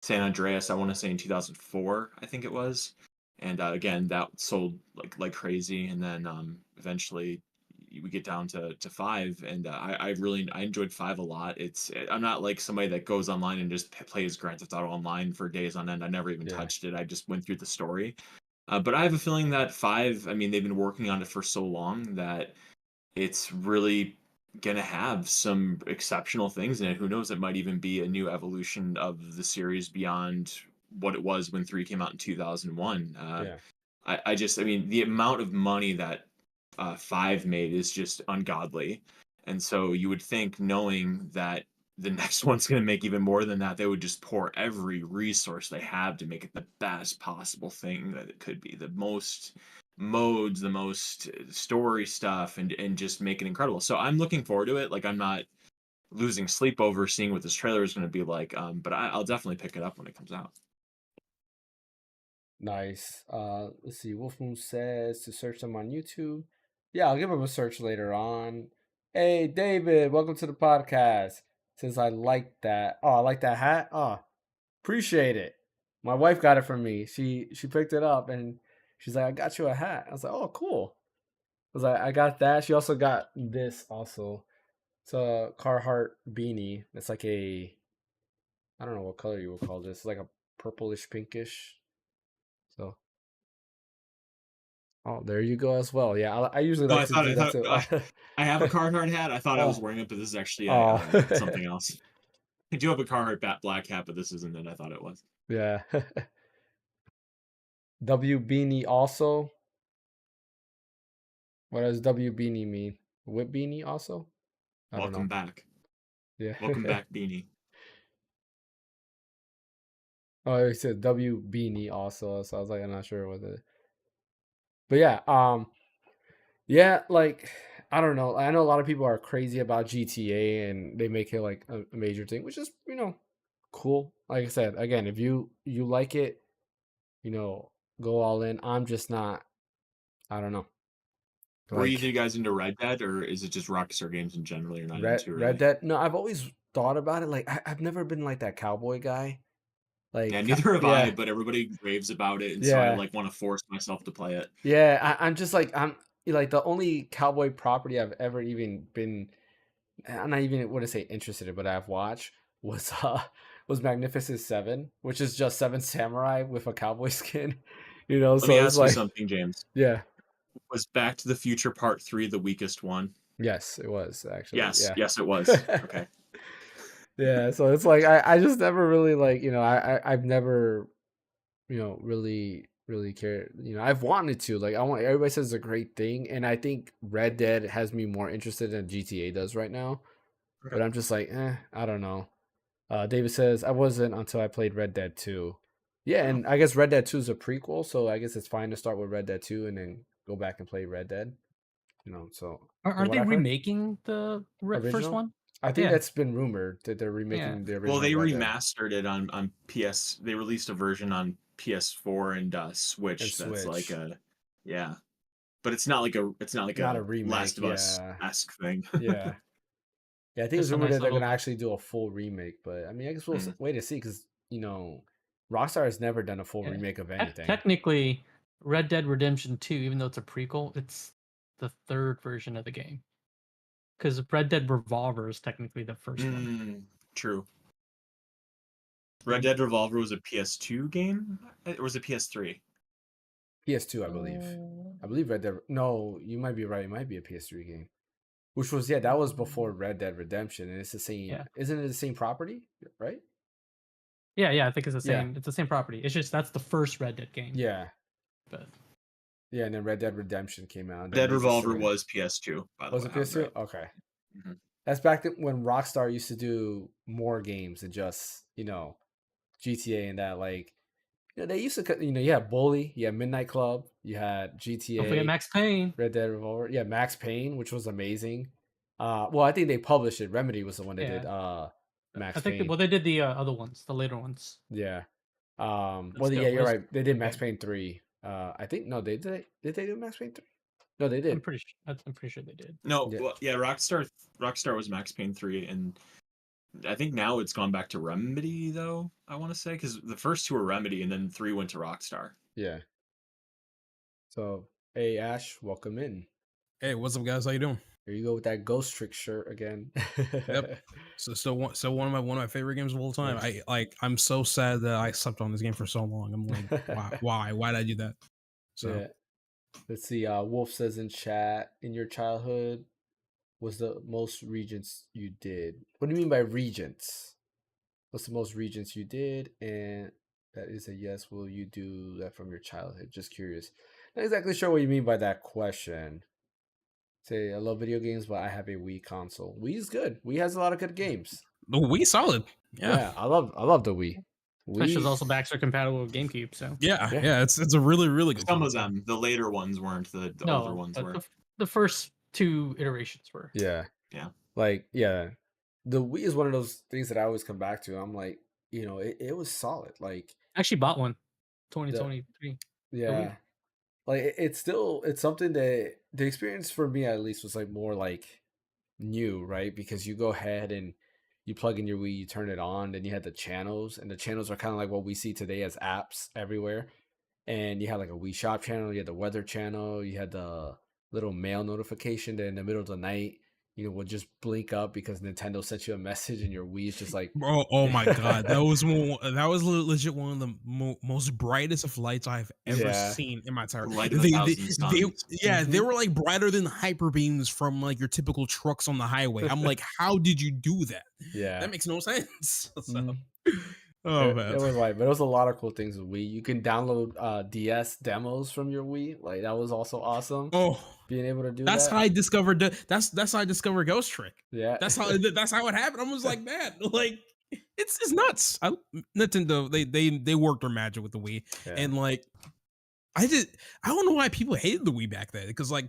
San Andreas, I want to say in 2004, I think it was. And again, that sold like crazy. And then eventually we get down to 5, and I enjoyed 5 a lot. I'm not like somebody that goes online and just plays Grand Theft Auto online for days on end. I never even Yeah. touched it. I just went through the story. But I have a feeling that 5, I mean, they've been working on it for so long that it's really gonna have some exceptional things in it. Who knows? It might even be a new evolution of the series beyond what it was when 3 came out in 2001. Yeah. I mean, the amount of money that 5 made is just ungodly. And so you would think, knowing that the next one's going to make even more than that, they would just pour every resource they have to make it the best possible thing that it could be, the most modes, the most story stuff, and just make it incredible. So I'm looking forward to it. Like, I'm not losing sleep over seeing what this trailer is going to be like. But I'll definitely pick it up when it comes out. Nice. Let's see. Wolfmoon says to search them on YouTube. Yeah, I'll give them a search later on. Hey, David, welcome to the podcast. Says I like that. Oh, I like that hat. Oh, appreciate it. My wife got it for me. She picked it up and she's like, I got you a hat. I was like, oh, cool. I was like, I got that. She also got this also. It's a Carhartt beanie. It's like I don't know what color you would call this. It's like a purplish pinkish. So, oh, there you go as well. Yeah, I usually No, like to do that too. I have a Carhartt hat. I thought I was Oh, wearing it, but this is actually oh, something else. I do have a Carhartt black hat, but this isn't it. I thought it was. yeah. W beanie also. What does W beanie mean? Whip beanie also? I don't know. Welcome back. Yeah. Welcome back, Beanie. Oh, it said W beanie also, so I was like, I'm not sure what it. But yeah, like I don't know. I know a lot of people are crazy about GTA and they make it like a major thing, which is cool. Like I said, again, if you like it, go all in. I'm just not. I don't know. Were either Like you guys into Red Dead, or is it just Rockstar games in general you're not into, Red really? Dead. No, I've always thought about it. Like I've never been like that cowboy guy. Yeah, Like neither have I, yeah, but everybody raves about it, and so I yeah, like want to force myself to play it. yeah. I'm just like I'm like the only cowboy property I've ever even been. I'm not even want to say interested in, but I've watched was Magnificent Seven, which is just Seven Samurai with a cowboy skin. Let me So it's ask you like something, James. yeah, Was Back to the Future Part 3 the weakest one? yes, it was actually Yes, yeah. yes, it was. Okay. Yeah, so it's like I just never really like I've never really cared. I've wanted to like I want everybody says it's a great thing, and I think Red Dead has me more interested than GTA does right now. Okay. But I'm just like I don't know. David says I wasn't until I played Red Dead 2. Yeah, Oh. and I guess Red Dead 2 is a prequel, so I guess it's fine to start with Red Dead 2 and then go back and play Red Dead. So from Aren't what they I've heard, remaking the first original. one? I think Yeah, that's been rumored that they're yeah. remaking the Well, original they Red Dead remastered it on PS. They released a version on PS4 and and Switch that's like Switch. a, yeah, but it's not like Not a a remake. Last of Us Yeah, esque thing. yeah, yeah. I think it's Just a rumored nice that they're gonna little. actually do a full remake, but I mean, I guess we'll Mm. wait to see because Rockstar has never done a full Yeah. remake of anything. Technically, Red Dead Redemption 2, even though it's a prequel, it's the third version of the game. Because Red Dead Revolver is technically the first one. True. Red Dead Revolver was a PS2 game, or was it PS3? PS2, I believe. I believe Red Dead. No, you might be right. It might be a PS3 game. Which was that was before Red Dead Redemption, and it's the same. Yeah. Isn't it the same property? Right? Yeah, I think it's the Yeah. same. It's the same property. It's just that's the first Red Dead game. Yeah. but Yeah, and then Red Dead Redemption came out. And then Dead they just Revolver sort of- was PS2, by the Was way. it I was PS2? right. Okay. Mhm. That's back when Rockstar used to do more games than just, GTA and that. Like, they used to, you had Bully, you had Midnight Club, you had GTA, don't forget Max Payne. Red Dead Revolver. Yeah, Max Payne, which was amazing. Well, I think they published it. Remedy was the one that did Max I think Payne. they did the other ones, the later ones. Yeah. That's Well, yeah, good. you're right. They did Max okay. Payne 3. I think no, did they do Max Payne 3? No, they I'm did. pretty sure they did. No, Yeah. well, yeah, Rockstar was Max Payne 3, and I think now it's gone back to Remedy, though, I want to say, because the first two were Remedy, and then 3 went to Rockstar. Yeah. So, hey Ash, welcome in. Hey, what's up, guys? How you doing? Here you go with that Ghost Trick shirt again. Yep. So one of my favorite games of all time. Nice. I'm so sad that I slept on this game for so long. I'm like, why did I do that? So Yeah. Let's see. Wolf says in chat, in your childhood, was the most regents you did? What do you mean by regents? What's the most regents you did? And that is a yes. Will you do that from your childhood? Just curious. Not exactly sure what you mean by that question. Say, I love video games, but I have a Wii console. Wii is good. Wii has a lot of good games. the Wii solid. Yeah. I love the Wii. Switch is Wii, also backwards compatible with GameCube, so Yeah. It's a really good. Some of console. them, the later ones weren't. The older ones but were. the first two iterations were. yeah. Yeah. Like, yeah. The Wii is one of those things that I always come back to. I'm like, it was solid. Like, I actually bought one, 2023. yeah. Like, it's something that the experience for me at least was like more like new, right? Because you go ahead and you plug in your Wii, you turn it on, then you had the channels, and the channels are kind of like what we see today as apps everywhere. And you had like a Wii Shop channel, you had the weather channel, you had the little mail notification that in the middle of the night, would just blink up because Nintendo sent you a message and your Wii is just like, Bro, oh my god, that was legit one of the most brightest of lights I've ever Yeah. seen in my entire Light of a thousand suns. they were like brighter than hyper beams from like your typical trucks on the highway. I'm like, how did you do that? yeah. That makes no sense. So, Mhm. oh man, It was like, but it was a lot of cool things with Wii. You can download DS demos from your Wii. Like, that was also awesome. oh, Being able to do that's that. how I discovered that's how I discovered Ghost Trick. Yeah. That's how it happened. I was like, man, like it's nuts. Nintendo they worked their magic with the Wii, Yeah. and like I don't know why people hated the Wii back then, because like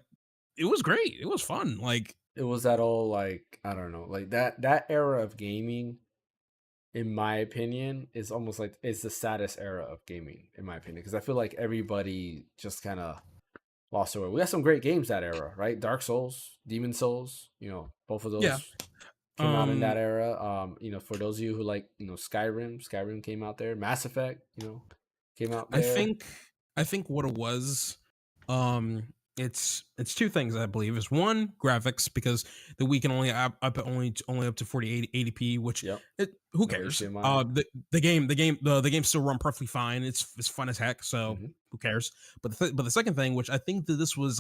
it was great, it was fun. Like It was that old, like, I don't know, like that era of gaming, in my opinion, is almost like it's the saddest era of gaming, in my opinion, because I feel like everybody just kind of lost their way. We had some great games that era, right? Dark Souls, Demon Souls, both of those Yeah. came out in that era. For those of you who like, Skyrim came out there. Mass Effect, came out there. I think what it was, it's two things. I believe is one, graphics, because the Wii can only up to 4080p, which Yep. who No cares? HDMI. The game still run perfectly fine. It's fun as heck. So Mhm. who cares? But the second thing, which I think that this was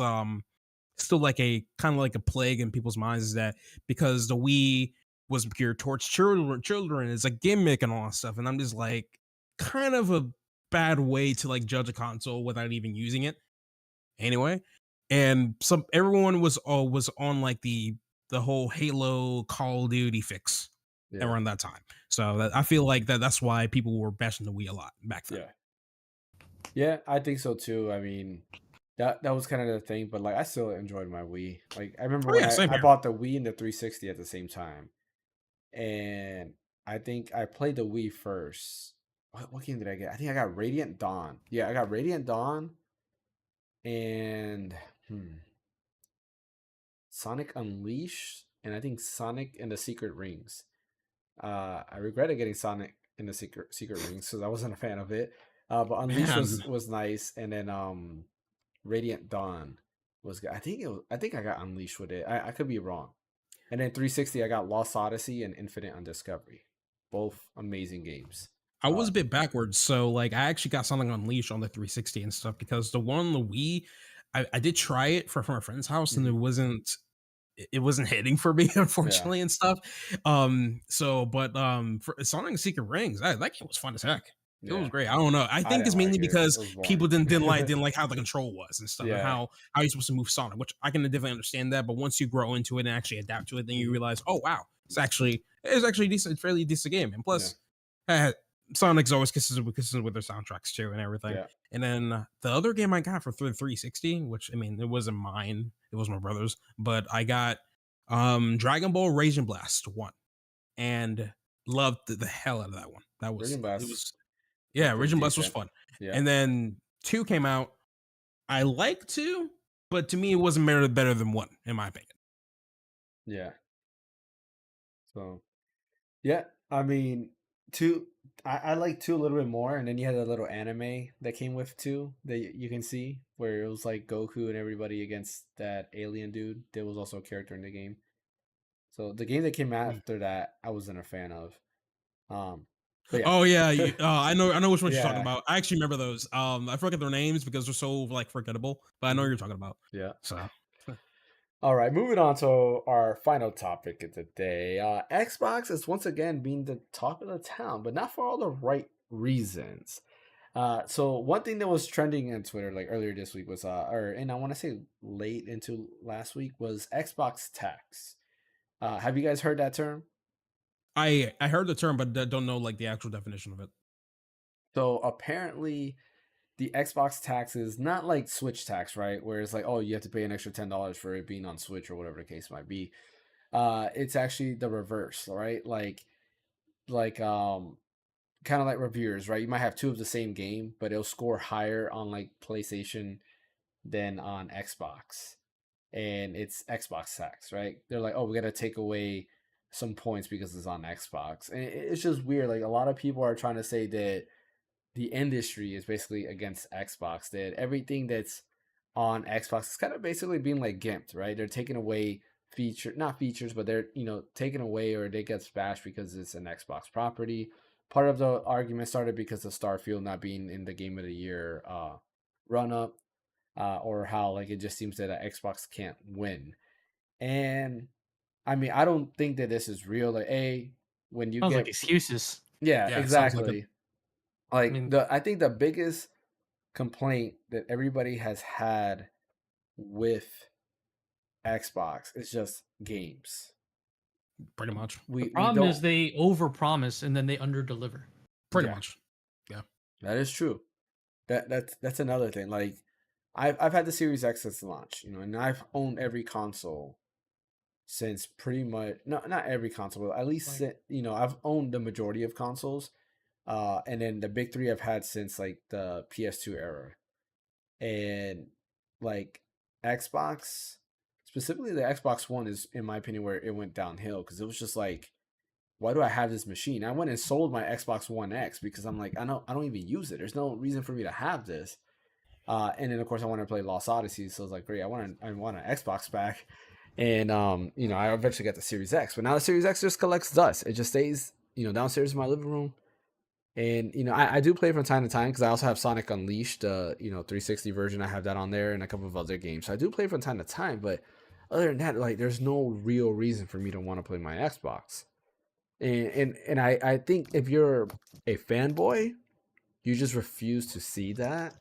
still like a kind of like a plague in people's minds, is that because the Wii was geared towards children, it's a gimmick and all that stuff, and I'm just like, kind of a bad way to like judge a console without even using it. Anyway, and everyone was on like the whole Halo Call of Duty fix Yeah. around that time. So I feel like that's why people were bashing the Wii a lot back then. Yeah, I think so too. I mean, that was kind of the thing, but like I still enjoyed my Wii. Like I remember when same I here. bought the Wii and the 360 at the same time, and I think I played the Wii first. What game did I get? I think I got Radiant Dawn. Yeah, I got Radiant Dawn, and Sonic Unleashed, and I think Sonic and the Secret Rings. I regretted getting Sonic in the Secret Rings because I wasn't a fan of it. But Unleashed was nice, and then Radiant Dawn was good. I think I got Unleashed with it. I could be wrong. And then 360, I got Lost Odyssey and Infinite Undiscovery. Both amazing games. I was a bit backwards, so like I actually got something Unleashed on the 360 and stuff, because the one on the Wii, I did try it from a friend's house, and it wasn't hitting for me, unfortunately, and stuff. For Sonic and Secret Rings, that game was fun as heck. It was Yeah. great. I don't know. I I think it's didn't mainly like it. It because was people boring. didn't like how the control was and stuff, and Yeah. how you're supposed to move Sonic, which I can definitely understand that. But once you grow into it and actually adapt to it, then you realize, oh wow, it's actually decent, fairly decent game. And Yeah. plus, uh, Sonic's always consistent with their soundtracks too and everything. Yeah. And then the other game I got for 360, which I mean, it wasn't mine, it was my brother's, but I got Dragon Ball Raging Blast 1 and loved the hell out of that one. That was Raging it Blast was was yeah, pretty Raging Blast was decent. fun. Yeah. And then 2 came out. I liked 2, but to me it wasn't better than 1 in my opinion. Yeah. So yeah, I mean, two. I like two a little bit more, and then you had a little anime that came with two that you can see where it was like Goku and everybody against that alien dude. There was also a character in the game. So the game that came after that, I wasn't a fan of. But yeah, Oh yeah, I know which ones you're talking yeah, about. I actually remember those. I forget their names because they're so like forgettable, but I know what you're talking about. yeah. So All right, moving on to our final topic of the day. Xbox is once again being the talk of the town, but not for all the right reasons. So one thing that was trending on Twitter like earlier this week was and I want to say late into last week was Xbox tax. Have you guys heard that term? I heard the term, but don't know like the actual definition of it. So apparently the Xbox tax is not like Switch tax, right? Where it's like, oh, you have to pay an extra $10 for it being on Switch or whatever the case might be. It's actually the reverse, right? Like kind of like reviewers, right? You might have two of the same game, but it'll score higher on like PlayStation than on Xbox. And it's Xbox tax, right? They're like, oh, we got to take away some points because it's on Xbox. And it's just weird. Like a lot of people are trying to say that the industry is basically against Xbox, that everything that's on Xbox is kind of basically being like gimped, right? They're taking away not features, but they're, taking away or they get smashed because it's an Xbox property. Part of the argument started because of Starfield not being in the Game of the Year run up, or how like it just seems that Xbox can't win. And I mean, I don't think that this is real. Like, when you Sounds like get, excuses. yeah, Yeah, it sounds like it. exactly. I Like mean, I think the biggest complaint that everybody has had with Xbox is just games. Pretty much. the We problem is don't. they overpromise and then they underdeliver. Pretty Yeah. much. Yeah. That is true. That's another thing. Like I've had the Series X since launch, and I've owned every console since pretty much, not every console, but at least Like- I've owned the majority of consoles. And then the big three I've had since like the PS2 era. And like Xbox, specifically the Xbox One is, in my opinion, where it went downhill because it was just like, why do I have this machine? I went and sold my Xbox One X because I'm like, I don't even use it. There's no reason for me to have this. And then of course I wanted to play Lost Odyssey, so I was like, great, I want an Xbox back. And I eventually got the Series X, but now the Series X just collects dust. It just stays, downstairs in my living room. And I do play from time to time because I also have Sonic Unleashed, 360 version. I have that on there and a couple of other games. So I do play from time to time, but other than that, like, there's no real reason for me to want to play my Xbox. And I think if you're a fanboy, you just refuse to see that.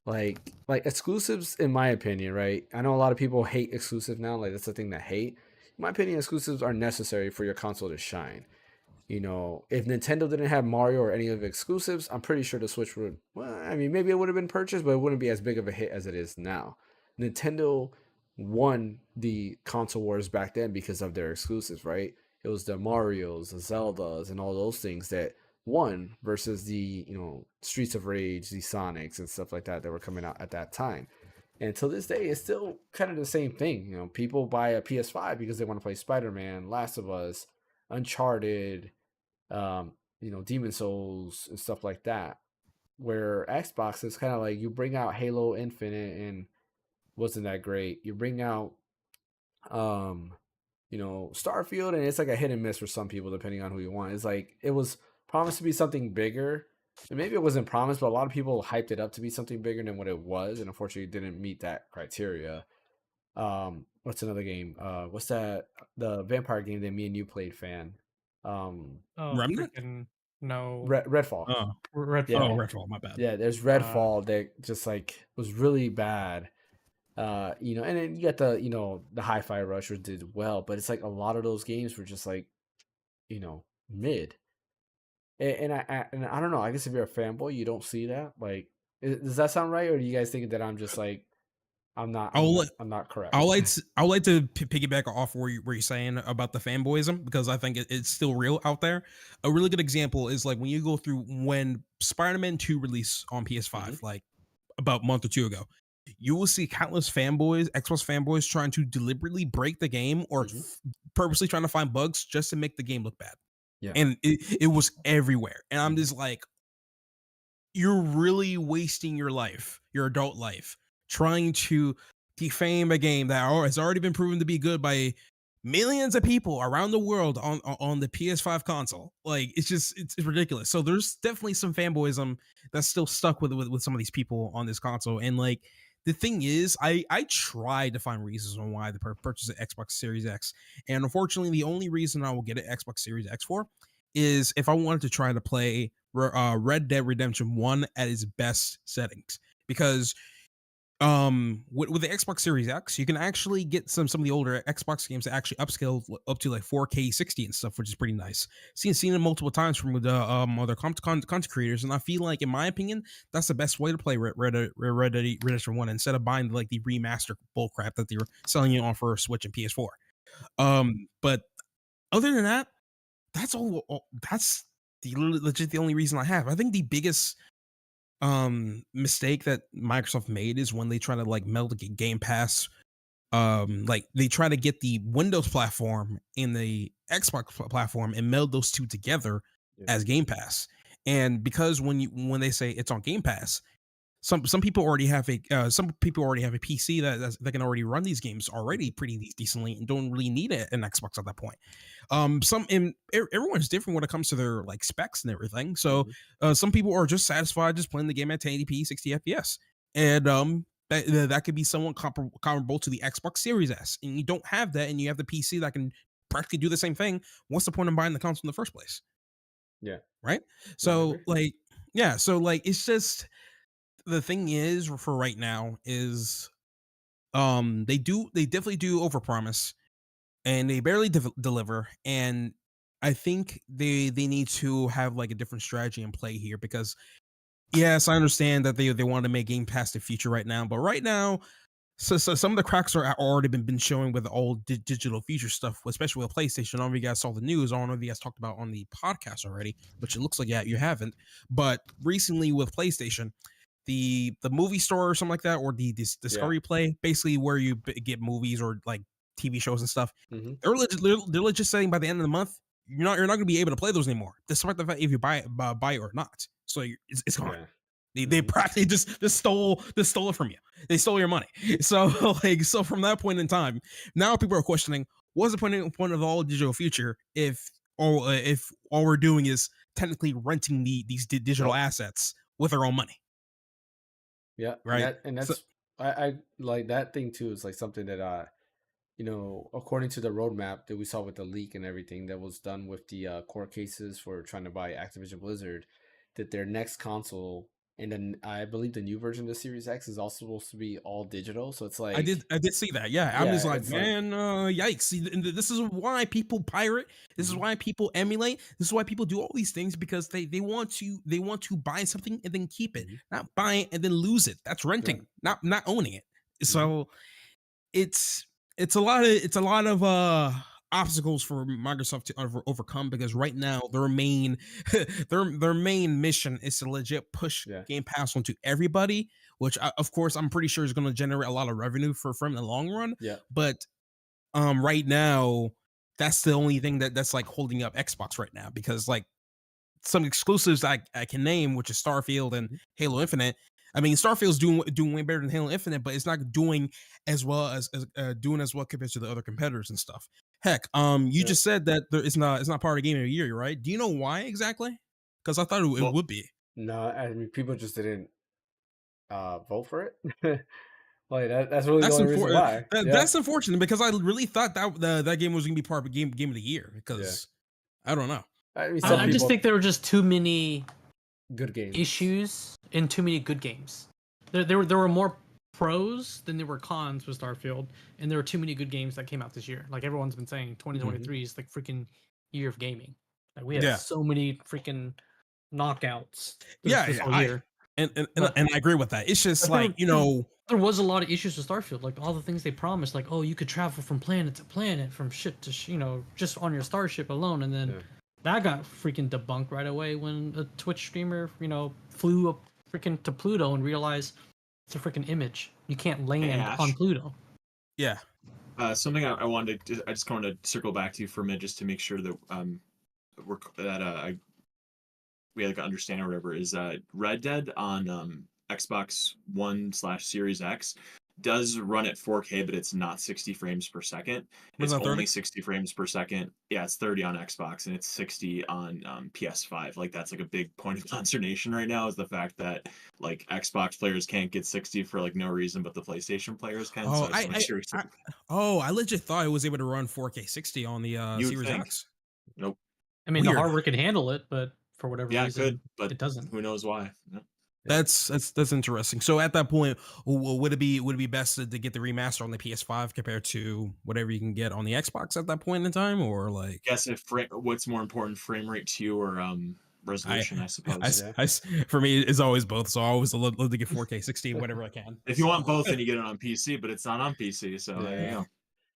Like exclusives, in my opinion, right? I know a lot of people hate exclusive now. Like, that's the thing that hate. In my opinion, exclusives are necessary for your console to shine. If Nintendo didn't have Mario or any of the exclusives, I'm pretty sure the Switch would, well, I mean, maybe it would have been purchased, but it wouldn't be as big of a hit as it is now. Nintendo won the console wars back then because of their exclusives, right? It was the Marios, the Zeldas, and all those things that won versus the, Streets of Rage, the Sonics, and stuff like that were coming out at that time. And to this day, it's still kind of the same thing. People buy a PS5 because they want to play Spider-Man, Last of Us, Uncharted, Demon Souls and stuff like that. Where Xbox is kind of like, you bring out Halo Infinite and wasn't that great. You bring out Starfield and it's like a hit and miss for some people depending on who you want. It's like it was promised to be something bigger. And maybe it wasn't promised, but a lot of people hyped it up to be something bigger than what it was, and unfortunately it didn't meet that criteria. What's another game? What's that? The vampire game that me and you played, Fan? Oh, Remnant? freaking No. Redfall. Oh, Redfall. Yeah. Redfall. My bad. Yeah, there's Redfall that just like was really bad. You know, and then you got the, you know, the Hi-Fi Rush, which did well, but it's like a lot of those games were just like, you know, mid. And I don't know. I guess if you're a fanboy, you don't see that. Like, does that sound right, or do you guys think that I'm just like I'm not I'm not correct? I would like to piggyback off where you're saying about the fanboyism, because I think it's still real out there. A really good example is like when you go through when Spider-Man 2 released on PS5, like about a month or two ago, you will see countless fanboys, Xbox fanboys, trying to deliberately break the game or purposely trying to find bugs just to make the game look bad. Yeah. And it was everywhere. And I'm just like, you're really wasting your life, your adult life, trying to defame a game that has already been proven to be good by millions of people around the world on the PS5 console. Like, it's ridiculous. So there's definitely some fanboyism that's still stuck with some of these people on this console. And like, the thing is, I tried to find reasons on why the purchase of Xbox Series X, and unfortunately, the only reason I will get an Xbox Series X for is if I wanted to try to play Red Dead Redemption 1 at its best settings, because with the Xbox Series X, you can actually get some of the older Xbox games that actually upscale up to like 4K 60 and stuff, which is pretty nice. Seen it multiple times from the other content creators, and I feel like, in my opinion, that's the best way to play Red Dead Redemption 1 instead of buying like the remaster bullcrap that they were selling you on for Switch and PS4. But other than that, that's all. That's legit the only reason I have. I think the biggest mistake that Microsoft made is when they try to like meld the Game Pass. Like they try to get the Windows platform and the Xbox platform and meld those two together as Game Pass. And because when they say it's on Game Pass, some people already have a PC that can already run these games already pretty decently and don't really need an Xbox at that point. Everyone's different when it comes to their like specs and everything. So some people are just satisfied just playing the game at 1080p 60 FPS, and that could be somewhat comparable to the Xbox Series S. And you don't have that, and you have the PC that can practically do the same thing. What's the point of buying the console in the first place? Yeah. Right. So it's just, the thing is for right now is they definitely do overpromise and they barely deliver, and I think they need to have like a different strategy in play here, because yes, I understand that they want to make Game Pass the future right now, but right now, so some of the cracks are already been showing with all digital feature stuff, especially with PlayStation. I don't know if you guys saw the news. I don't know if you guys talked about on the podcast already, which it looks like you haven't. But recently with PlayStation, the movie store or something like that, or the Discovery Play, basically where you get movies or like TV shows and stuff. They're legit saying by the end of the month, you're not going to be able to play those anymore, despite the fact if you buy it or not. So it's gone. Yeah. They practically just stole it from you. They stole your money. So from that point in time, now people are questioning, what's the point of all digital future if all we're doing is technically renting these digital assets with our own money? Yeah. Right. And that's I like that thing too. Is like something that you know, according to the roadmap that we saw with the leak and everything that was done with the court cases for trying to buy Activision Blizzard, that their next console, and then I believe the new version of the Series X is also supposed to be all digital. So it's like I did see that. Yeah, I'm just like, man, yikes! See, this is why people pirate. This is why people emulate. This is why people do all these things, because they want to buy something and then keep it, not buy it and then lose it. That's renting, not owning it. So it's a lot of obstacles for Microsoft to overcome, because right now their main their main mission is to legit push Game Pass onto everybody, which of course I'm pretty sure is going to generate a lot of revenue for them in the long run. But right now that's the only thing that's like holding up Xbox right now, because like some exclusives I can name, which is Starfield and Halo Infinite. I mean, Starfield's doing way better than Halo Infinite, but it's not doing as well as compared to the other competitors and stuff. Heck, you just said that it's not part of Game of the Year, right? Do you know why exactly? Because I thought it would be. No, I mean, people just didn't vote for it. Like that's really the only reason why. That's unfortunate, because I really thought that game was gonna be part of Game of the Year, because I don't know. I mean, I just think there were just too many good games issues and too many good games. There were more pros than there were cons with Starfield, and there were too many good games that came out this year. Like everyone's been saying, 2023 is like freaking year of gaming. Like we had so many freaking knockouts this whole year. And I agree with that. It's just like, there was a lot of issues with Starfield, like all the things they promised, like, oh, you could travel from planet to planet, from ship to just on your starship alone, and then that got freaking debunked right away when a Twitch streamer, flew up freaking to Pluto and realized it's a freaking image. You can't land on Pluto. Yeah. Something I wanted to, I just wanted to circle back to you for a minute just to make sure that we had like an understanding or whatever, is Red Dead on Xbox One/Series X does run at 4K, but it's not 60 frames per second. It's only 60 frames per second. Yeah, it's 30 on Xbox and it's 60 on PS5. Like that's like a big point of consternation right now, is the fact that like Xbox players can't get 60 for like no reason, but the PlayStation players can. Oh, I legit thought it was able to run 4K 60 on the Series X. Nope. I mean, the hardware can handle it, but for whatever reason, but it doesn't. Who knows why? No. That's interesting. So at that point, would it be best to get the remaster on the PS5 compared to whatever you can get on the Xbox at that point in time, or like? Guess what's more important, frame rate to you or resolution? I suppose. For me, it's always both. So I always love to get 4K 60 whatever I can. If you want both, then you get it on PC, but it's not on PC. So there you go.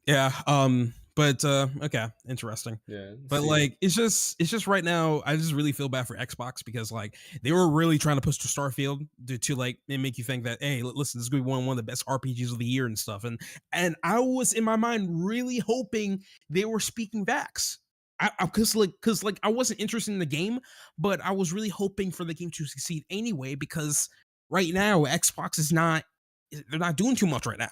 Yeah. But okay, interesting. Yeah. But like it's just right now I just really feel bad for Xbox because like they were really trying to push to Starfield to like make you think that, hey, listen, this is gonna be one of the best RPGs of the year and stuff. And I was in my mind really hoping they were speaking facts. Because I wasn't interested in the game, but I was really hoping for the game to succeed anyway, because right now Xbox they're not doing too much right now.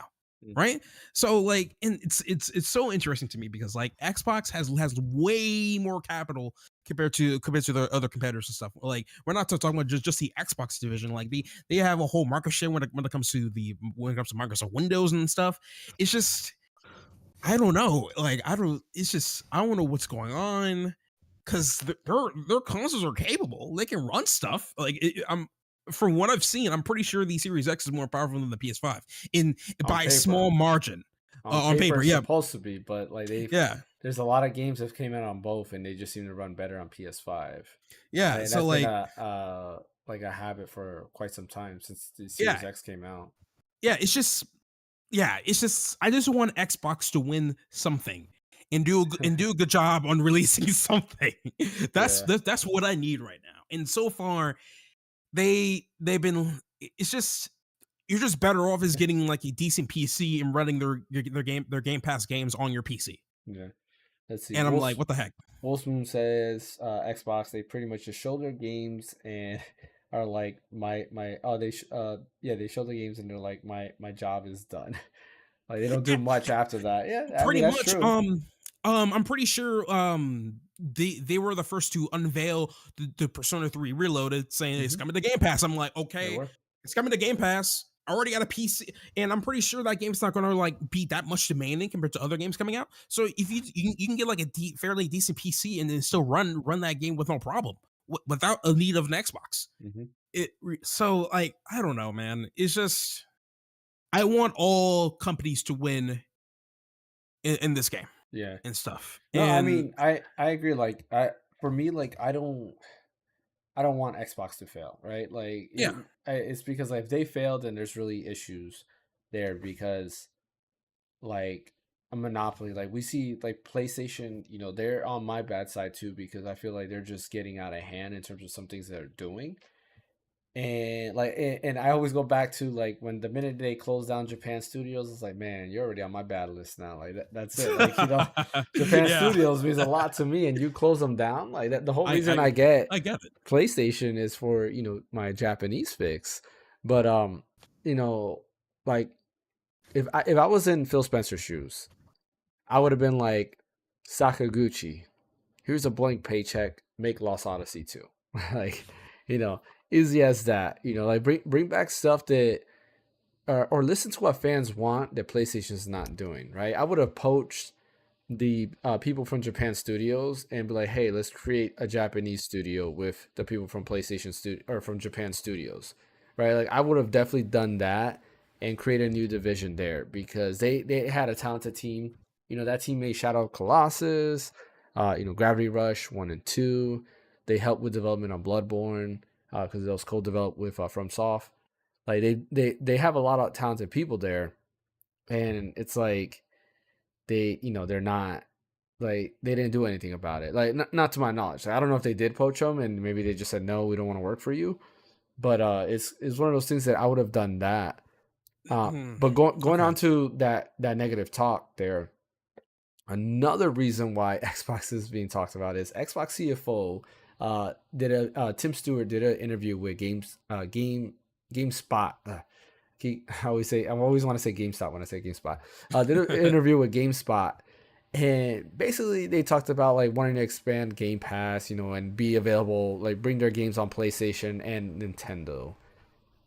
Right, so like, and it's so interesting to me because like Xbox has way more capital compared to the other competitors and stuff. Like we're not talking about just the Xbox division. Like they have a whole market share when it comes to Microsoft Windows and stuff. It's just I don't know. Like I don't know what's going on, because their consoles are capable. They can run stuff. Like from what I've seen, I'm pretty sure the Series X is more powerful than the PS5 by a small margin. On paper, it's supposed to be, but like there's a lot of games that came out on both, and they just seem to run better on PS5. Yeah, and so that's been a habit for quite some time since the Series X came out. Yeah, it's just I just want Xbox to win something and do a good job on releasing something. That's what I need right now. And so far, they've been. It's just you're just better off as getting like a decent PC and running their Game Pass games on your PC. Yeah, let's see. And I'm like, what the heck? Wolfsmoon says Xbox, they pretty much just show their games and are like they show the games and they're like my job is done. Like they don't do much after that. Yeah, pretty much. True. I'm pretty sure they were the first to unveil the Persona 3 Reloaded, saying it's coming to Game Pass. I'm like, okay, it's coming to Game Pass. I already got a PC, and I'm pretty sure that game's not going to like be that much demanding compared to other games coming out. So if you can get like a fairly decent PC and then still run that game with no problem without a need of an Xbox. So like I don't know, man. It's just I want all companies to win in this game. Yeah, and stuff. No, I mean, I agree. Like, for me, like, I don't want Xbox to fail, right? Like, it's because like if they fail, then there's really issues there because, like, a monopoly. Like we see, like PlayStation, they're on my bad side too because I feel like they're just getting out of hand in terms of some things they're doing. And like, and I always go back to like when the minute they closed down Japan Studios, it's like, man, you're already on my bad list now. Like that's it. Like Japan Studios means a lot to me, and you close them down. Like that, the whole reason I get it. PlayStation is for my Japanese fix. But like if I was in Phil Spencer's shoes, I would have been like, Sakaguchi, here's a blank paycheck. Make Lost Odyssey 2. Like easy as that, like bring back stuff that, or listen to what fans want that PlayStation's not doing, right? I would have poached the people from Japan Studios and be like, hey, let's create a Japanese studio with the people from PlayStation Studio or from Japan Studios, right? Like I would have definitely done that and create a new division there because they had a talented team. You know, that team made Shadow of Colossus, Gravity Rush 1 and 2. They helped with development on Bloodborne because it was co-developed with FromSoft. Like they have a lot of talented people there, and it's like they're not like they didn't do anything about it. Like not to my knowledge. Like, I don't know if they did poach them and maybe they just said no, we don't want to work for you. But it's one of those things that I would have done that. But going Okay. on to that negative talk there, another reason why Xbox is being talked about is Xbox CFO Tim Stewart did an interview with GameSpot. I always want to say GameStop when I say GameSpot. Did an interview with GameSpot, and basically they talked about like wanting to expand Game Pass, and be available, like bring their games on PlayStation and Nintendo.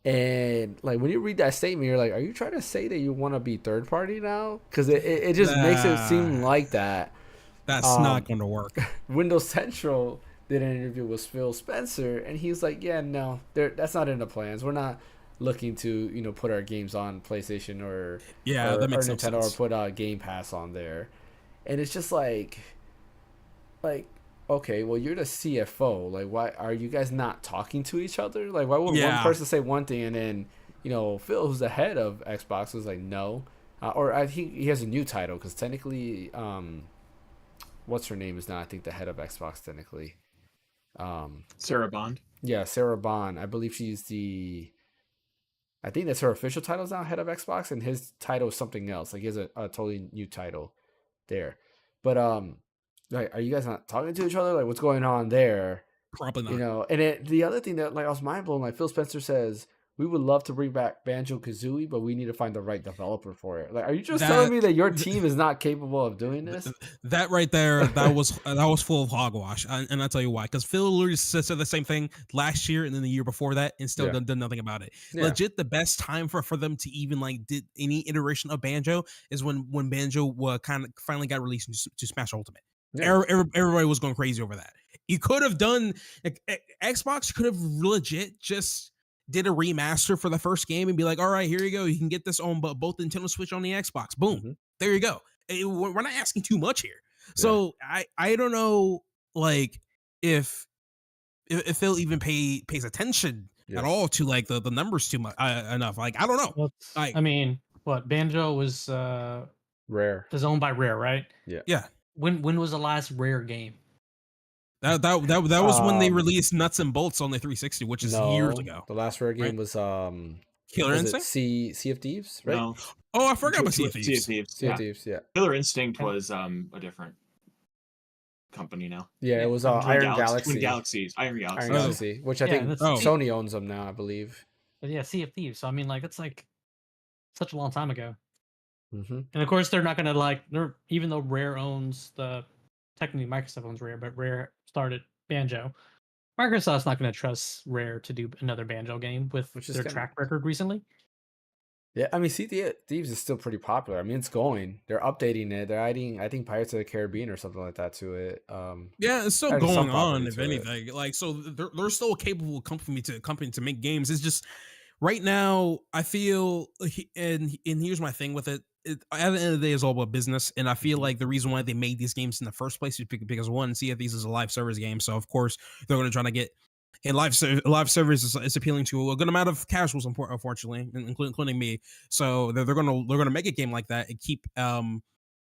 And like when you read that statement, you're like, are you trying to say that you want to be third party now? Because it just makes it seem like that. That's not going to work. Windows Central did an interview with Phil Spencer, and he's like, yeah, no, that's not in the plans. We're not looking to put our games on PlayStation or that makes no Nintendo sense. or put Game Pass on there. And it's just like okay, well, you're the CFO. Like, why are you guys not talking to each other? Like, why would one person say one thing and then Phil, who's the head of Xbox, was like no, or I think he has a new title because technically what's her name is now I think the head of Xbox technically. Sarah Bond. Yeah, Sarah Bond. I believe I think that's her official title is now head of Xbox, and his title is something else. Like he has a totally new title there. But like, are you guys not talking to each other? Like, what's going on there? Probably not. And the other thing that like I was mind blown. Like Phil Spencer says, we would love to bring back Banjo Kazooie, but we need to find the right developer for it. Like, are you just telling me that your team is not capable of doing this? That right there, that was full of hogwash, and I'll tell you why. Because Phil literally said the same thing last year and then the year before that, and still done nothing about it. Yeah. Legit, the best time for them to even like did any iteration of Banjo is when Banjo kind of finally got released to Smash Ultimate. Yeah. Everybody was going crazy over that. You could have done Xbox could have legit just did a remaster for the first game and be like, all right, here you go. You can get this on both Nintendo Switch on the Xbox. Boom. There you go. We're not asking too much here. So I don't know, like, if Phil even pays attention at all to like the numbers too much enough. Like, I don't know. Well, I mean, what Banjo was Rare. is owned by Rare, right? Yeah. When was the last Rare game? That was when they released Nuts and Bolts on the 360, which is years ago. The last Rare game was Killer Instinct? Sea of Thieves, right? No. Oh, I forgot about Sea of Thieves. Sea of Thieves, yeah. Killer Instinct was a different company now. Yeah, it was Iron Galaxy. Twin Galaxies. Iron Galaxy. Iron Galaxy, which I think Sony owns them now, I believe. But yeah, Sea of Thieves. So I mean, like, it's like such a long time ago. Mm-hmm. And of course, they're not gonna like. Even though Rare owns technically Microsoft owns Rare, but Rare started Banjo. Microsoft's not going to trust Rare to do another Banjo game with their track record recently. Yeah, I mean, Sea of Thieves is still pretty popular. I mean, it's going. They're updating it. They're adding, I think, Pirates of the Caribbean or something like that to it. Yeah, it's still going on. If anything, like, so they're still a capable company to make games. It's just right now, I feel, and here's my thing with it. At the end of the day, it's all about business, and I feel like the reason why they made these games in the first place is because one, Sea of Thieves is a live service game, so of course they're going to try to get. And live service is appealing to a good amount of casuals, unfortunately, including me. So they're gonna make a game like that and keep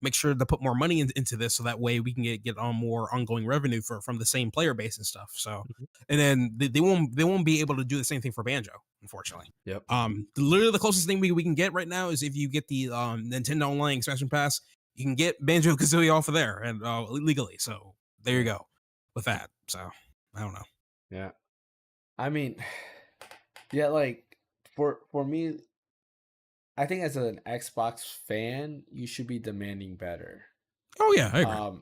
make sure to put more money into this, so that way we can get on more ongoing revenue from the same player base and stuff. So, and then they won't be able to do the same thing for Banjo, unfortunately. Yep. Literally the closest thing we can get right now is if you get the Nintendo Online expansion pass, you can get Banjo Kazooie off of there and legally. So there you go with that. So I don't know. Yeah. I mean, yeah, like for me, I think as an Xbox fan, you should be demanding better. Oh yeah, I agree.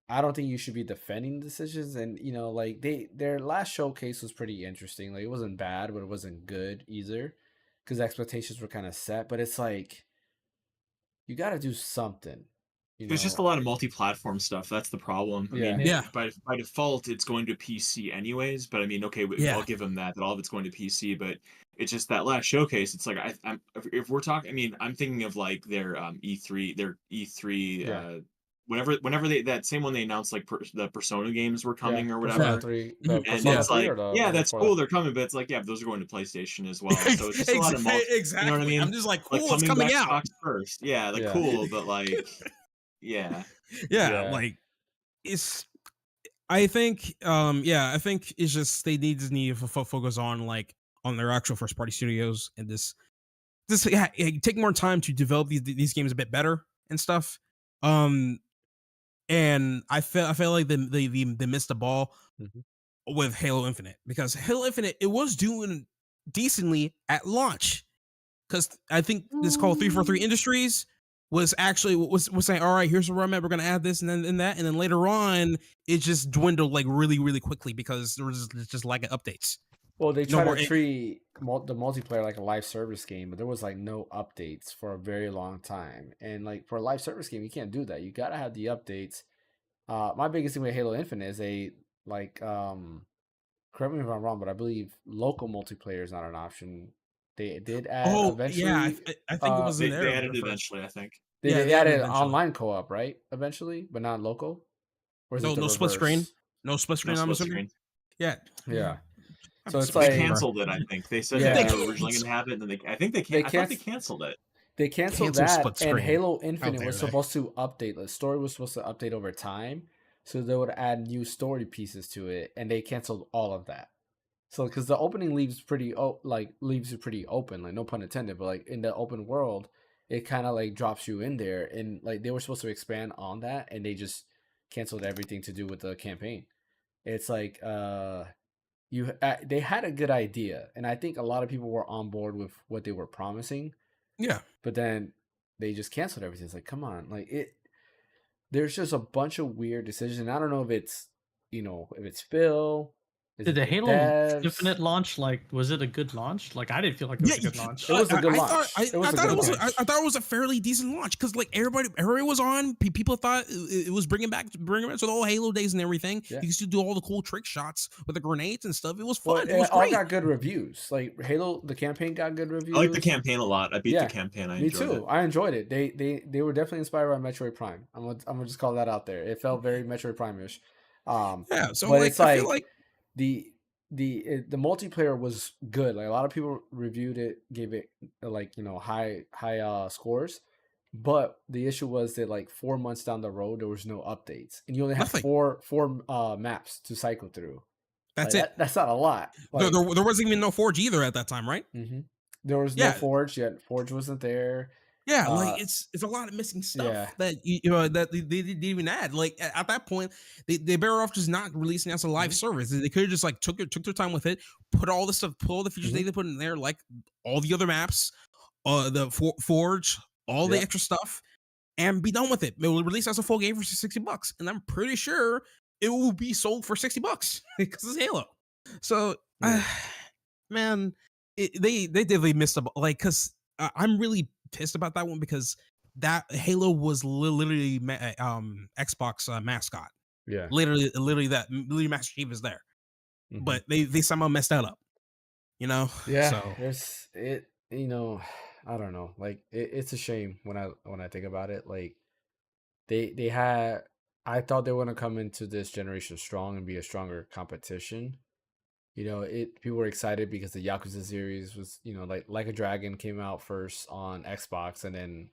I don't think you should be defending decisions, and like their last showcase was pretty interesting. Like it wasn't bad, but it wasn't good either, because expectations were kind of set. But it's like you got to do something. There's just a lot of multi-platform stuff. That's the problem. I mean, Yeah. by default, it's going to PC anyways. But I mean, okay, Yeah. I'll give them that all of it's going to PC. But it's just that last showcase. It's like I'm if we're talking. I mean, I'm thinking of like their E3. Yeah. Whenever they that same one they announced like the Persona games were coming or Persona whatever. 3, Mhm. the And Persona it's 3 like, or the yeah, one that's before cool. that? They're coming, but it's like, yeah, those are going to PlayStation as well. So it's just a lot of Exactly. you know what I mean? I'm just like, cool, Like it's coming coming to out. Xbox first. Yeah, like Yeah. cool, but like, yeah. Yeah, Yeah. like it's. I think, I think it's just they need to focus on like on their actual first party studios and this take more time to develop these games a bit better and stuff. And I feel like they missed the ball Mhm. with Halo Infinite, because Halo Infinite, it was doing decently at launch, because I think this called 343 Industries was actually was saying, all right, here's the roadmap, we're gonna add this and then that, and then later on it just dwindled like really quickly because there was just lack of updates. Well, they No try more to treat the multiplayer like a live service game, but there was like no updates for a very long time. And like for a live service game, you can't do that. You gotta have the updates. My biggest thing with Halo Infinite is correct me if I'm wrong, but I believe local multiplayer is not an option. They did add Oh yeah, eventually. I think it was in there. They added eventually, I think. They They added added eventually. online co-op, right? Eventually, but not local. Or is it the No split screen. reverse? No split screen. No I'm split assuming. screen. Yeah. Yeah. I So mean, it's split They like screen, bro. canceled it, I think. They said that Yeah. they were originally going to have it, and then I thought they canceled it. They canceled Cancel that, split and screen. Halo How Infinite dare was they? supposed to update. The story was supposed to update over time, so they would add new story pieces to it, and they canceled all of that. So, because the opening leaves leaves you pretty open, like no pun intended, but like in the open world, it kind of like drops you in there, and like they were supposed to expand on that, and they just canceled everything to do with the campaign. It's like they had a good idea, and I think a lot of people were on board with what they were promising, Yeah. but then they just canceled everything. It's like, come on, like it. There's just a bunch of weird decisions, and I don't know if it's if it's Phil. Is Did it the the Halo devs? Infinite launch, like, was it a good launch? Like, I didn't feel like it was a good launch. It was a good I launch. thought It was a good launch. I thought it was a fairly decent launch, because like everybody was on. People thought it was bringing back to the whole Halo days and everything. Yeah. You used to do all the cool trick shots with the grenades and stuff. It was Well, fun. It was all great. got good reviews. Like Halo, the campaign got good reviews. I like the campaign a lot. I beat Yeah, the campaign. I Me enjoyed too. it. I enjoyed it. They were definitely inspired by Metroid Prime. I'm gonna just call that out there. It felt very Metroid Prime-ish. Yeah. So But like, it's I feel like like the multiplayer was good. Like a lot of people reviewed it, gave it high scores. But the issue was that like 4 months down the road, there was no updates, and you only have Nothing. four maps to cycle through. that's Like, it. that's not a lot. Like, There wasn't even no Forge either at that time, right? there was no Forge yet. Forge wasn't there. Yeah, like it's a lot of missing stuff that that they didn't even add. Like at that point, they better off just not releasing as a live service. They could have just like took their time with it, put all the features they put in there, like all the other maps, the Forge, all the extra stuff, and be done with it. It will release as a full game for $60, and I'm pretty sure it will be sold for $60 because it's Halo. So, man, they definitely missed like, because I'm really pissed about that one, because that Halo was literally Xbox mascot. Yeah, literally Master Chief is there, but they somehow messed that up. Yeah, so there's it. I don't know. Like it's a shame when I think about it. Like they had. I thought they were gonna come into this generation strong and be a stronger competition. People were excited because the Yakuza series was, like a Dragon came out first on Xbox, and then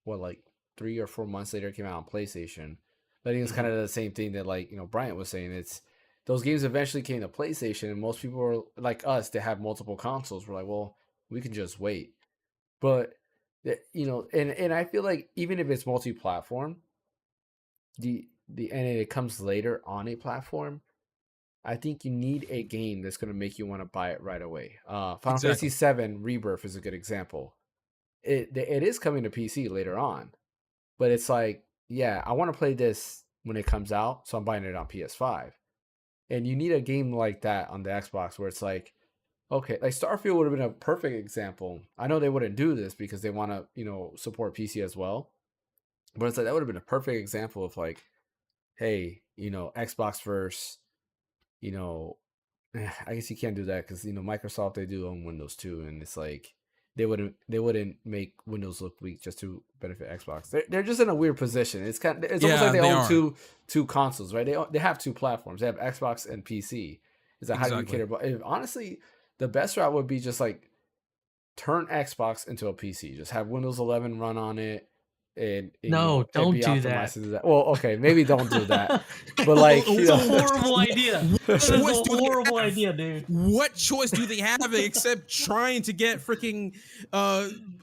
like 3 or 4 months later it came out on PlayStation. But I think it's kind of the same thing that Bryant was saying. It's those games eventually came to PlayStation, and most people were like us. They have multiple consoles. We're like, well, we can just wait. But and I feel like even if it's multi-platform, and it comes later on a platform, I think you need a game that's going to make you want to buy it right away. Final Fantasy VII Rebirth is a good example. It is coming to PC later on, but it's like, yeah, I want to play this when it comes out, so I'm buying it on PS5. And you need a game like that on the Xbox where it's like, okay, like Starfield would have been a perfect example. I know they wouldn't do this because they want to, support PC as well. But it's like that would have been a perfect example of like, hey, Xbox versus, you know, I guess you can't do that because Microsoft, they do own Windows too, and it's like they wouldn't make Windows look weak just to benefit Xbox. They're just in a weird position. It's almost like they own two consoles, right? They have two platforms. They have Xbox and PC. It's like, how do you cater? But honestly, the best route would be just like turn Xbox into a PC. Just have Windows 11 run on it. And No, don't be do optimized that. to do that. Well, okay, maybe don't do that. But like, it's a horrible idea. It's a horrible idea, dude. What choice do they have except trying to get freaking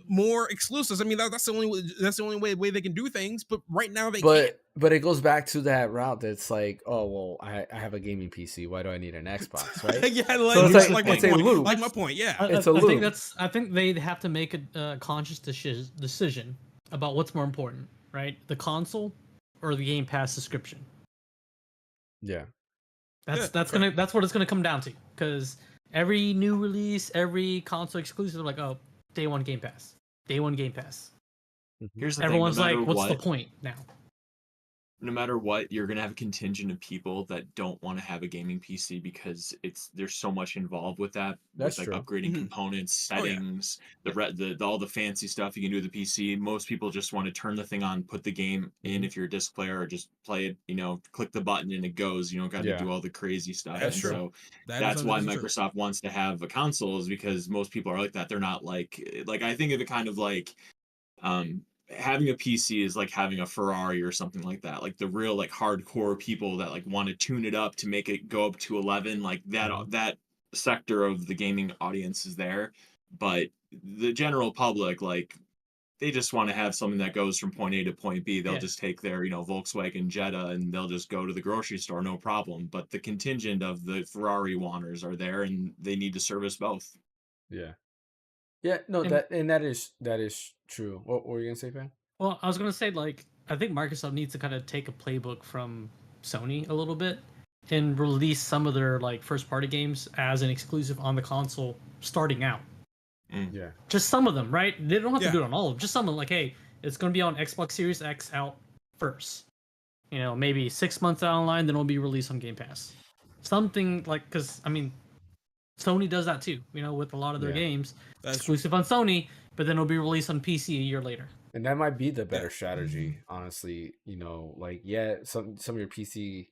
more exclusives? I mean, that's the only way they can do things. But right now they can't. But it goes back to that route that's like, oh well, I have a gaming PC. Why do I need an Xbox, right? Yeah, so it's like my point. loop. Like my point. Yeah, it's a loop. I think they'd have to make a conscious decision about what's more important, right? The console or the Game Pass subscription. Yeah. That's what it's gonna come down to. Because every new release, every console exclusive, like, oh, day one Game Pass. Day one Game Pass. Here's the Everyone's thing, like, what's the point now? No matter what, you're gonna have a contingent of people that don't want to have a gaming PC because there's so much involved with that. That's with, true. Upgrading components, settings, the all the fancy stuff you can do with the PC. Most people just want to turn the thing on, put the game in if you're a disc player, or just play it. Click the button and it goes. You don't got to do all the crazy stuff. That's true. So that's why Microsoft wants to have a console, is because most people are like that. They're not like I think of it kind of like having a PC is like having a Ferrari or something like that. Like the real hardcore people that want to tune it up to make it go up to 11, like that sector of the gaming audience is there. But the general public, they just want to have something that goes from point A to point B. They'll just take their, Volkswagen Jetta and they'll just go to the grocery store, no problem. But the contingent of the Ferrari wanners are there, and they need to service both. Yeah. Yeah, no, that is true. What were you gonna say, Fan? Well, I was gonna say, I think Microsoft needs to kind of take a playbook from Sony a little bit and release some of their first party games as an exclusive on the console starting out. Yeah. Just some of them, right? They don't have to do it on all of them. Just some of them, hey, it's gonna be on Xbox Series X out first. Maybe 6 months down the line, then it'll be released on Game Pass. Something because Sony does that too, with a lot of their games. That's exclusive on Sony, but then it'll be released on PC a year later. And that might be the better strategy, honestly. Some of your PC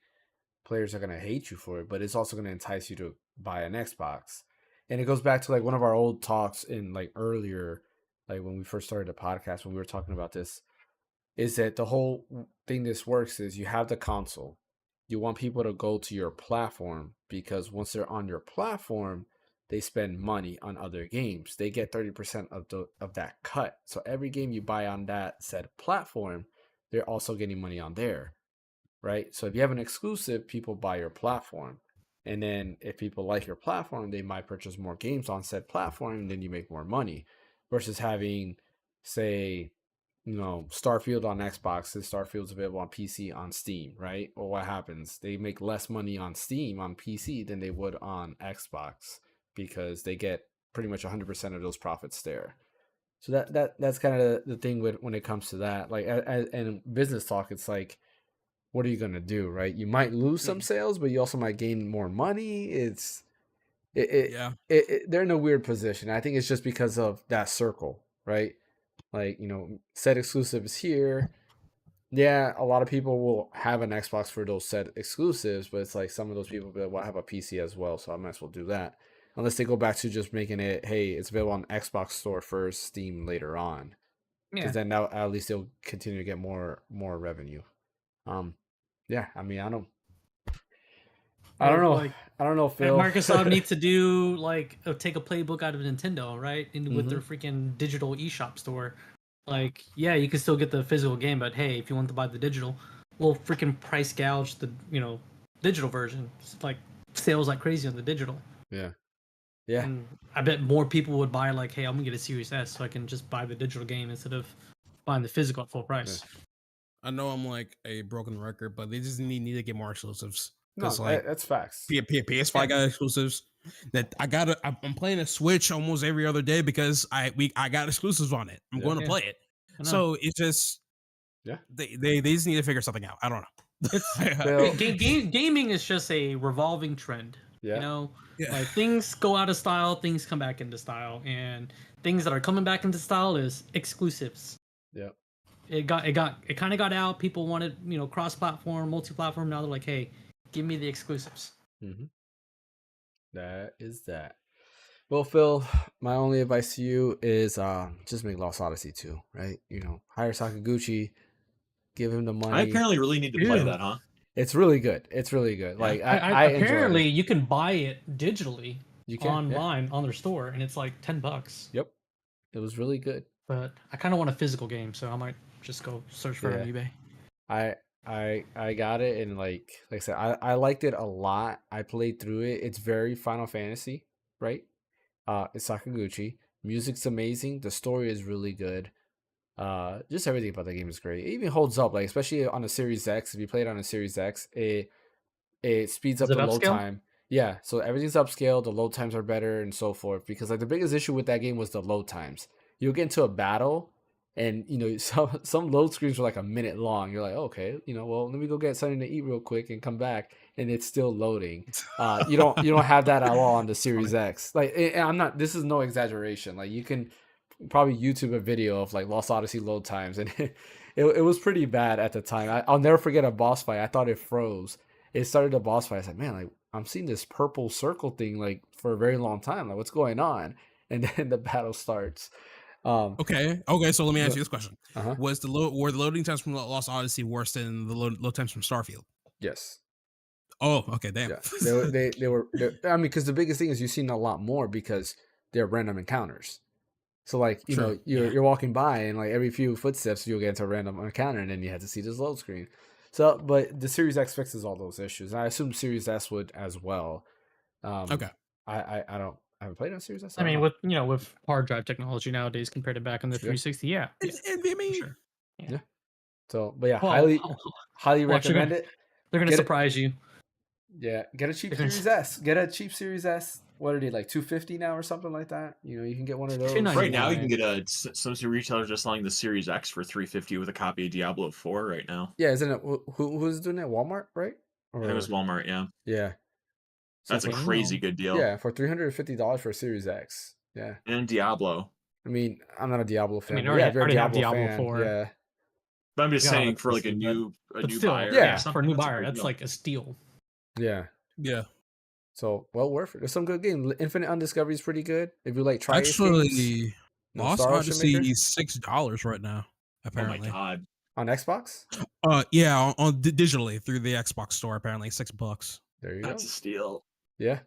players are going to hate you for it, but it's also going to entice you to buy an Xbox. And it goes back to one of our old talks in earlier, when we first started the podcast, when we were talking about this, is that the whole thing this works is you have the console. You want people to go to your platform because once they're on your platform, they spend money on other games. They get 30% of that cut. So every game you buy on that said platform, they're also getting money on there, right? So if you have an exclusive, people buy your platform. And then if people like your platform, they might purchase more games on said platform, and then you make more money. Versus having, say, Starfield on Xbox, and Starfield's available on PC on Steam, right? Well, what happens? They make less money on Steam on PC than they would on Xbox because they get pretty much 100% of those profits there. So that's kind of the thing when it comes to that. And business talk, it's like, what are you gonna do, right? You might lose some sales, but you also might gain more money. They're in a weird position. I think it's just because of that circle, right? Set exclusives here. Yeah, a lot of people will have an Xbox for those set exclusives, but it's some of those people will be like, well, I have a PC as well, so I might as well do that. Unless they go back to just making it, hey, it's available on Xbox Store first, Steam later on. Because then now at least they'll continue to get more revenue. Yeah, I mean, I don't know. I don't know, Phil. Microsoft needs to do take a playbook out of Nintendo, right? With their freaking digital eShop store. You can still get the physical game, but hey, if you want to buy the digital, we'll freaking price gouge the digital version. It's sales like crazy on the digital. Yeah. And I bet more people would buy hey, I'm gonna get a Series S so I can just buy the digital game instead of buying the physical at full price. Yeah. I know I'm a broken record, but they just need to get more exclusives. No, that's facts. PS5 got exclusives. That I'm playing a Switch almost every other day because I got exclusives on it. I'm going to play it. So it's just Yeah. They just need to figure something out. I don't know. It's gaming is just a revolving trend. Yeah. You know, Yeah. like things go out of style, things come back into style, and things that are coming back into style is exclusives. Yeah. It kind of got out. People wanted, cross-platform, multi-platform. Now they're like, hey, give me the exclusives. Mm-hmm. That is that. Well, Phil, my only advice to you is just make Lost Odyssey 2, right? Hire Sakaguchi, give him the I money. apparently really need to play that, huh? It's really good. It's really good. Yeah. Like I enjoyed apparently it. you can buy it digitally You can, online on their store, and it's like $10. Yep. It was really good. But I kind of want a physical game, so I might just go search for it on eBay. I got it, and like I said, I liked it a lot. I played through it. It's very Final Fantasy, right? It's Sakaguchi. Music's amazing. The story is really good. Just everything about the game is great. It even holds up, like especially on the Series X. If you play it on a Series X, it speeds up Is it the load upscale? time. Yeah, so everything's upscale. The load times are better and so forth. Because like the biggest issue with that game was the load times. You'll get into a battle, and some load screens were like a minute long. You're like, okay, well, let me go get something to eat real quick and come back, and it's still loading. You don't have that at all on the Series X. Like, and I'm not. This is no exaggeration. Like, you can probably YouTube a video of like Lost Odyssey load times, and it was pretty bad at the time. I'll never forget a boss fight. I thought it froze. It started a boss fight. I said, man, like I'm seeing this purple circle thing like for a very long time. Like, what's going on? And then the battle starts. Okay. So let me ask you this question: Uh-huh. were the loading times from Lost Odyssey worse than the load times from Starfield? Yes. Oh, okay, damn. Yeah. They were. I mean, because the biggest thing is you've seen a lot more because they're random encounters. So like you're walking by, and like every few footsteps you'll get into a random encounter, and then you have to see this load screen. So, but the Series X fixes all those issues, and I assume Series S would as well. Okay. I haven't played on Series S. I mean, with hard drive technology nowadays compared to back in the 360, yeah. I mean, sure. Yeah. So, but yeah, Well, highly recommend it. They're gonna surprise you. Yeah, get a cheap Series S. Get a cheap Series S. What are they, like $250 now or something like that? You can get one of those. Right now, you can get some retailers are selling the Series X for $350 with a copy of Diablo 4 right now. Yeah, isn't it? Who's doing it? Walmart, right? It was Walmart, yeah. Yeah. So that's a crazy good deal. Yeah, for $350 for a Series X. Yeah. And Diablo. I mean, I'm not a Diablo fan. I mean, if you're a Diablo, fan, 4. Yeah. But I'm just saying for like a new buyer. Yeah, for a new buyer, that's like a steal. Yeah. Yeah. So well worth it. There's some good games. Infinite Undiscovery is pretty good. If you like try actually, Lost Odyssey is $6 right now. Apparently. Oh my god. On Xbox? Yeah, on digitally through the Xbox store. Apparently, $6. There you go. That's a steal. Yeah.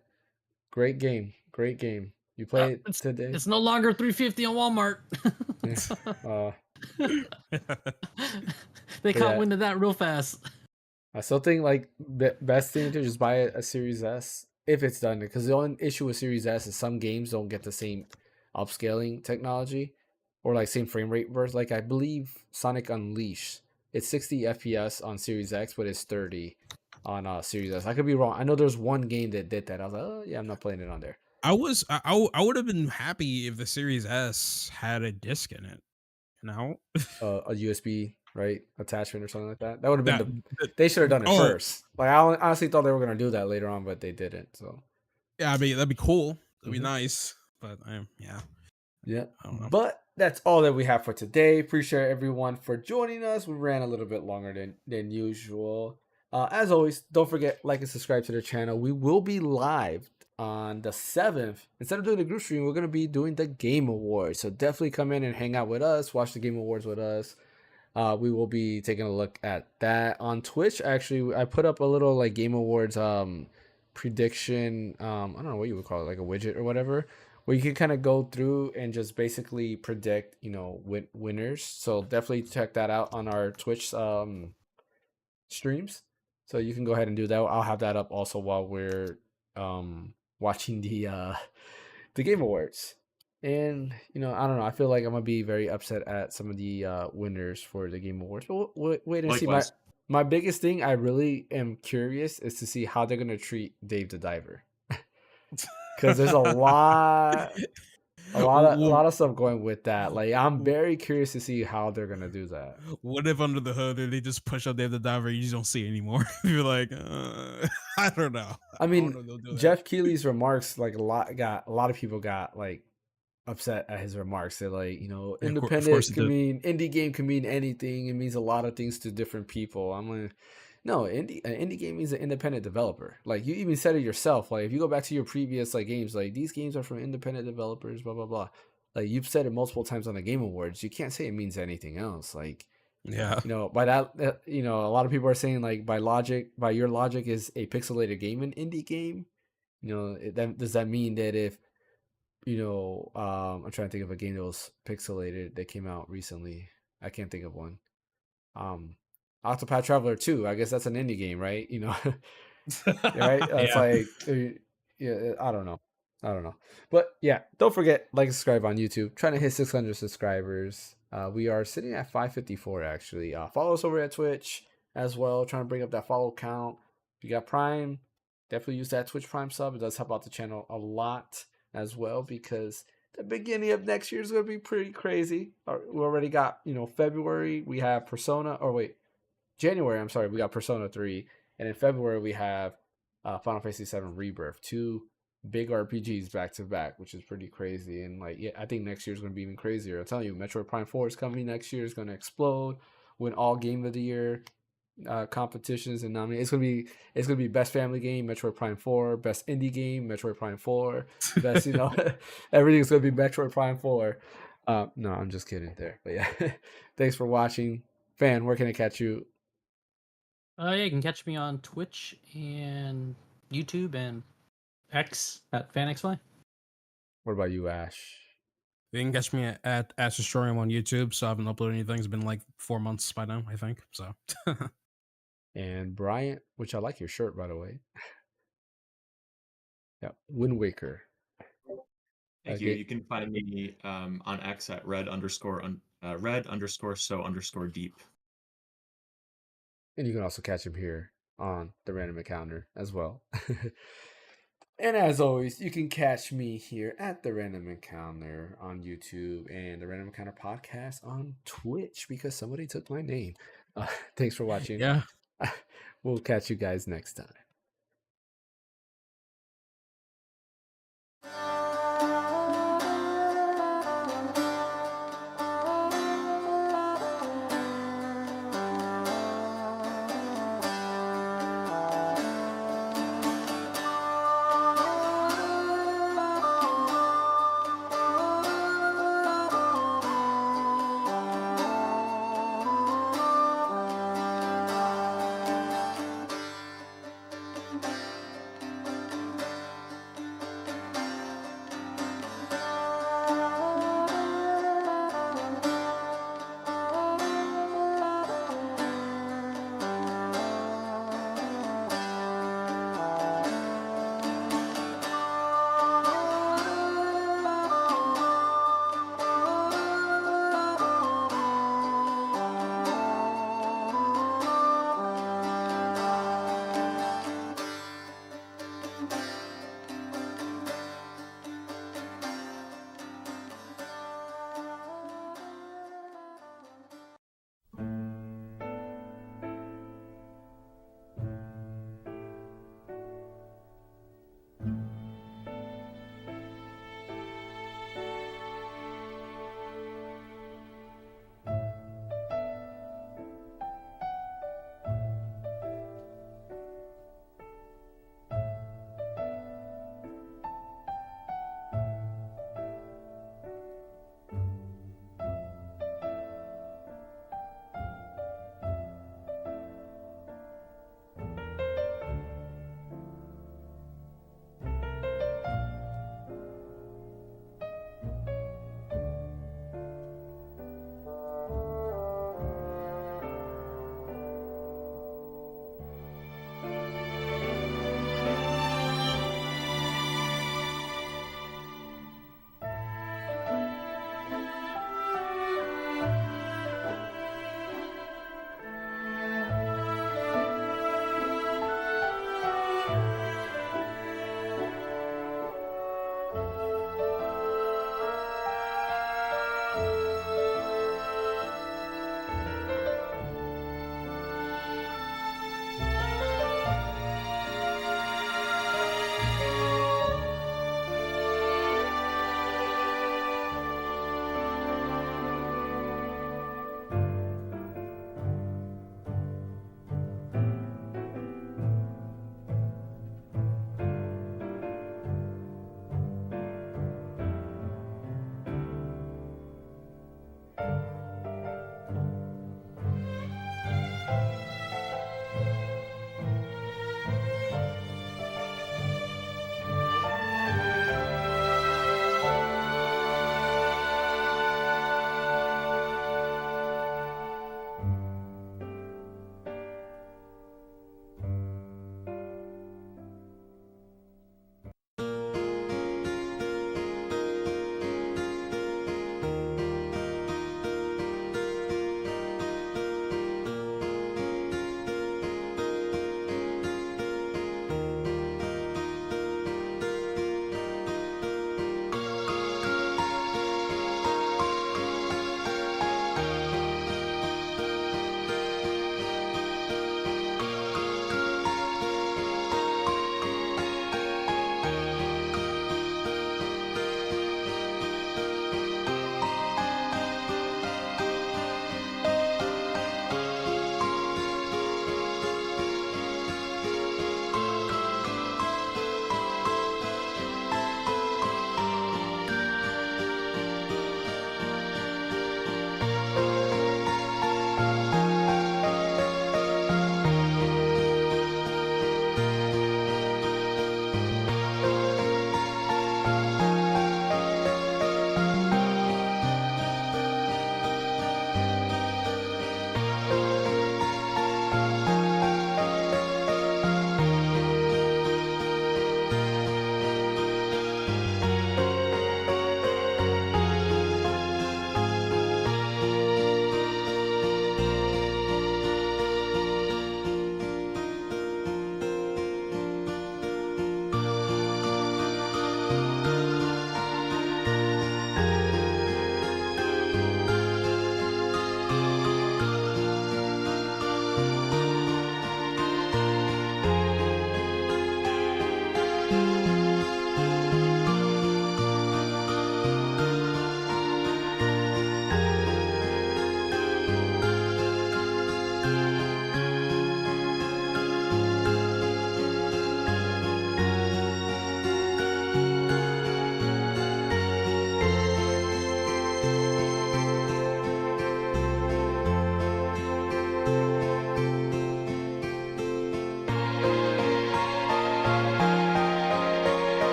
Great game. Great game. You play it today? It's no longer $350 on Walmart. They caught wind of that real fast. I still think like best thing to just buy a Series S if it's done, because the only issue with Series S is some games don't get the same upscaling technology or like same frame rate version. Like I believe Sonic Unleashed, it's 60 FPS on Series X, but it's 30 on Series S. I could be wrong. I know there's one game that did that. I was like, oh yeah, I'm not playing it on there. I would have been happy if the Series S had a disc in it. A USB attachment or something like that. That would have been they should have done it first. Like I honestly thought they were gonna do that later on, but they didn't. So yeah, I mean that'd be cool. That'd be nice. But yeah. I don't know. But that's all that we have for today. Appreciate everyone for joining us. We ran a little bit longer than usual. As always, don't forget, like and subscribe to the channel. We will be live on the 7th. Instead of doing the group stream, we're going to be doing the Game Awards. So definitely come in and hang out with us. Watch the Game Awards with us. We will be taking a look at that on Twitch. Actually, I put up a little like Game Awards prediction. I don't know what you would call it, like a widget or whatever, where you can kind of go through and just basically predict, winners. So definitely check that out on our Twitch streams. So you can go ahead and do that. I'll have that up also while we're watching the Game Awards. And I don't know, I feel like I'm gonna be very upset at some of the winners for the Game Awards, but wait and see. My biggest thing I really am curious is to see how they're gonna treat Dave the Diver, because there's a lot a lot of stuff going with that. Like, I'm very curious to see how they're gonna do that. What if under the hood they just push up there the diver, you just don't see it anymore? You're like, I don't know. I mean, don't know if they'll do that. Jeff Keighley's remarks, like a lot of people got like upset at his remarks. They're like, Of independent course it can did. mean indie game can mean anything. It means a lot of things to different people. I'm like, no, an indie game means an independent developer. Like, you even said it yourself. Like, if you go back to your previous like games, like, these games are from independent developers, blah blah blah. Like, you've said it multiple times on the Game Awards. You can't say it means anything else. Like, Yeah. by that, a lot of people are saying, like, by your logic, is a pixelated game an indie game? Does that mean that if I'm trying to think of a game that was pixelated that came out recently. I can't think of one. Octopath Traveler 2. I guess that's an indie game, right? Right? It's Yeah. like, yeah, I don't know. But yeah, don't forget, like, subscribe on YouTube. Trying to hit 600 subscribers. We are sitting at 554 actually. Follow us over at Twitch as well. Trying to bring up that follow count. If you got Prime, definitely use that Twitch Prime sub. It does help out the channel a lot as well, because the beginning of next year is going to be pretty crazy. We already got, February, we have January, I'm sorry, we got Persona 3. And in February, we have Final Fantasy VII Rebirth. 2 big RPGs back to back, which is pretty crazy. And, like, yeah, I think next year is going to be even crazier. I'm telling you, Metroid Prime 4 is coming next year. It's going to explode, win all Game of the Year competitions and nominate. It's gonna be best family game, Metroid Prime 4, best indie game, Metroid Prime 4, best everything's gonna be Metroid Prime 4. No, I'm just kidding there. But yeah, thanks for watching. Fan, where can I catch you? Yeah, you can catch me on Twitch and YouTube and X at Phaneckswhy. What about you, Ash? You can catch me at Ash Destroyum on YouTube. So I haven't uploaded anything. It's been like 4 months by now, I think. So And Bryant, which I like your shirt, by the way. Yeah, Wind Waker. Thank you. You can find me on X at red_so_deep. And you can also catch him here on the Random Encounter as well. And as always, you can catch me here at the Random Encounter on YouTube and the Random Encounter podcast on Twitch, because somebody took my name. Thanks for watching. yeah. We'll catch you guys next time.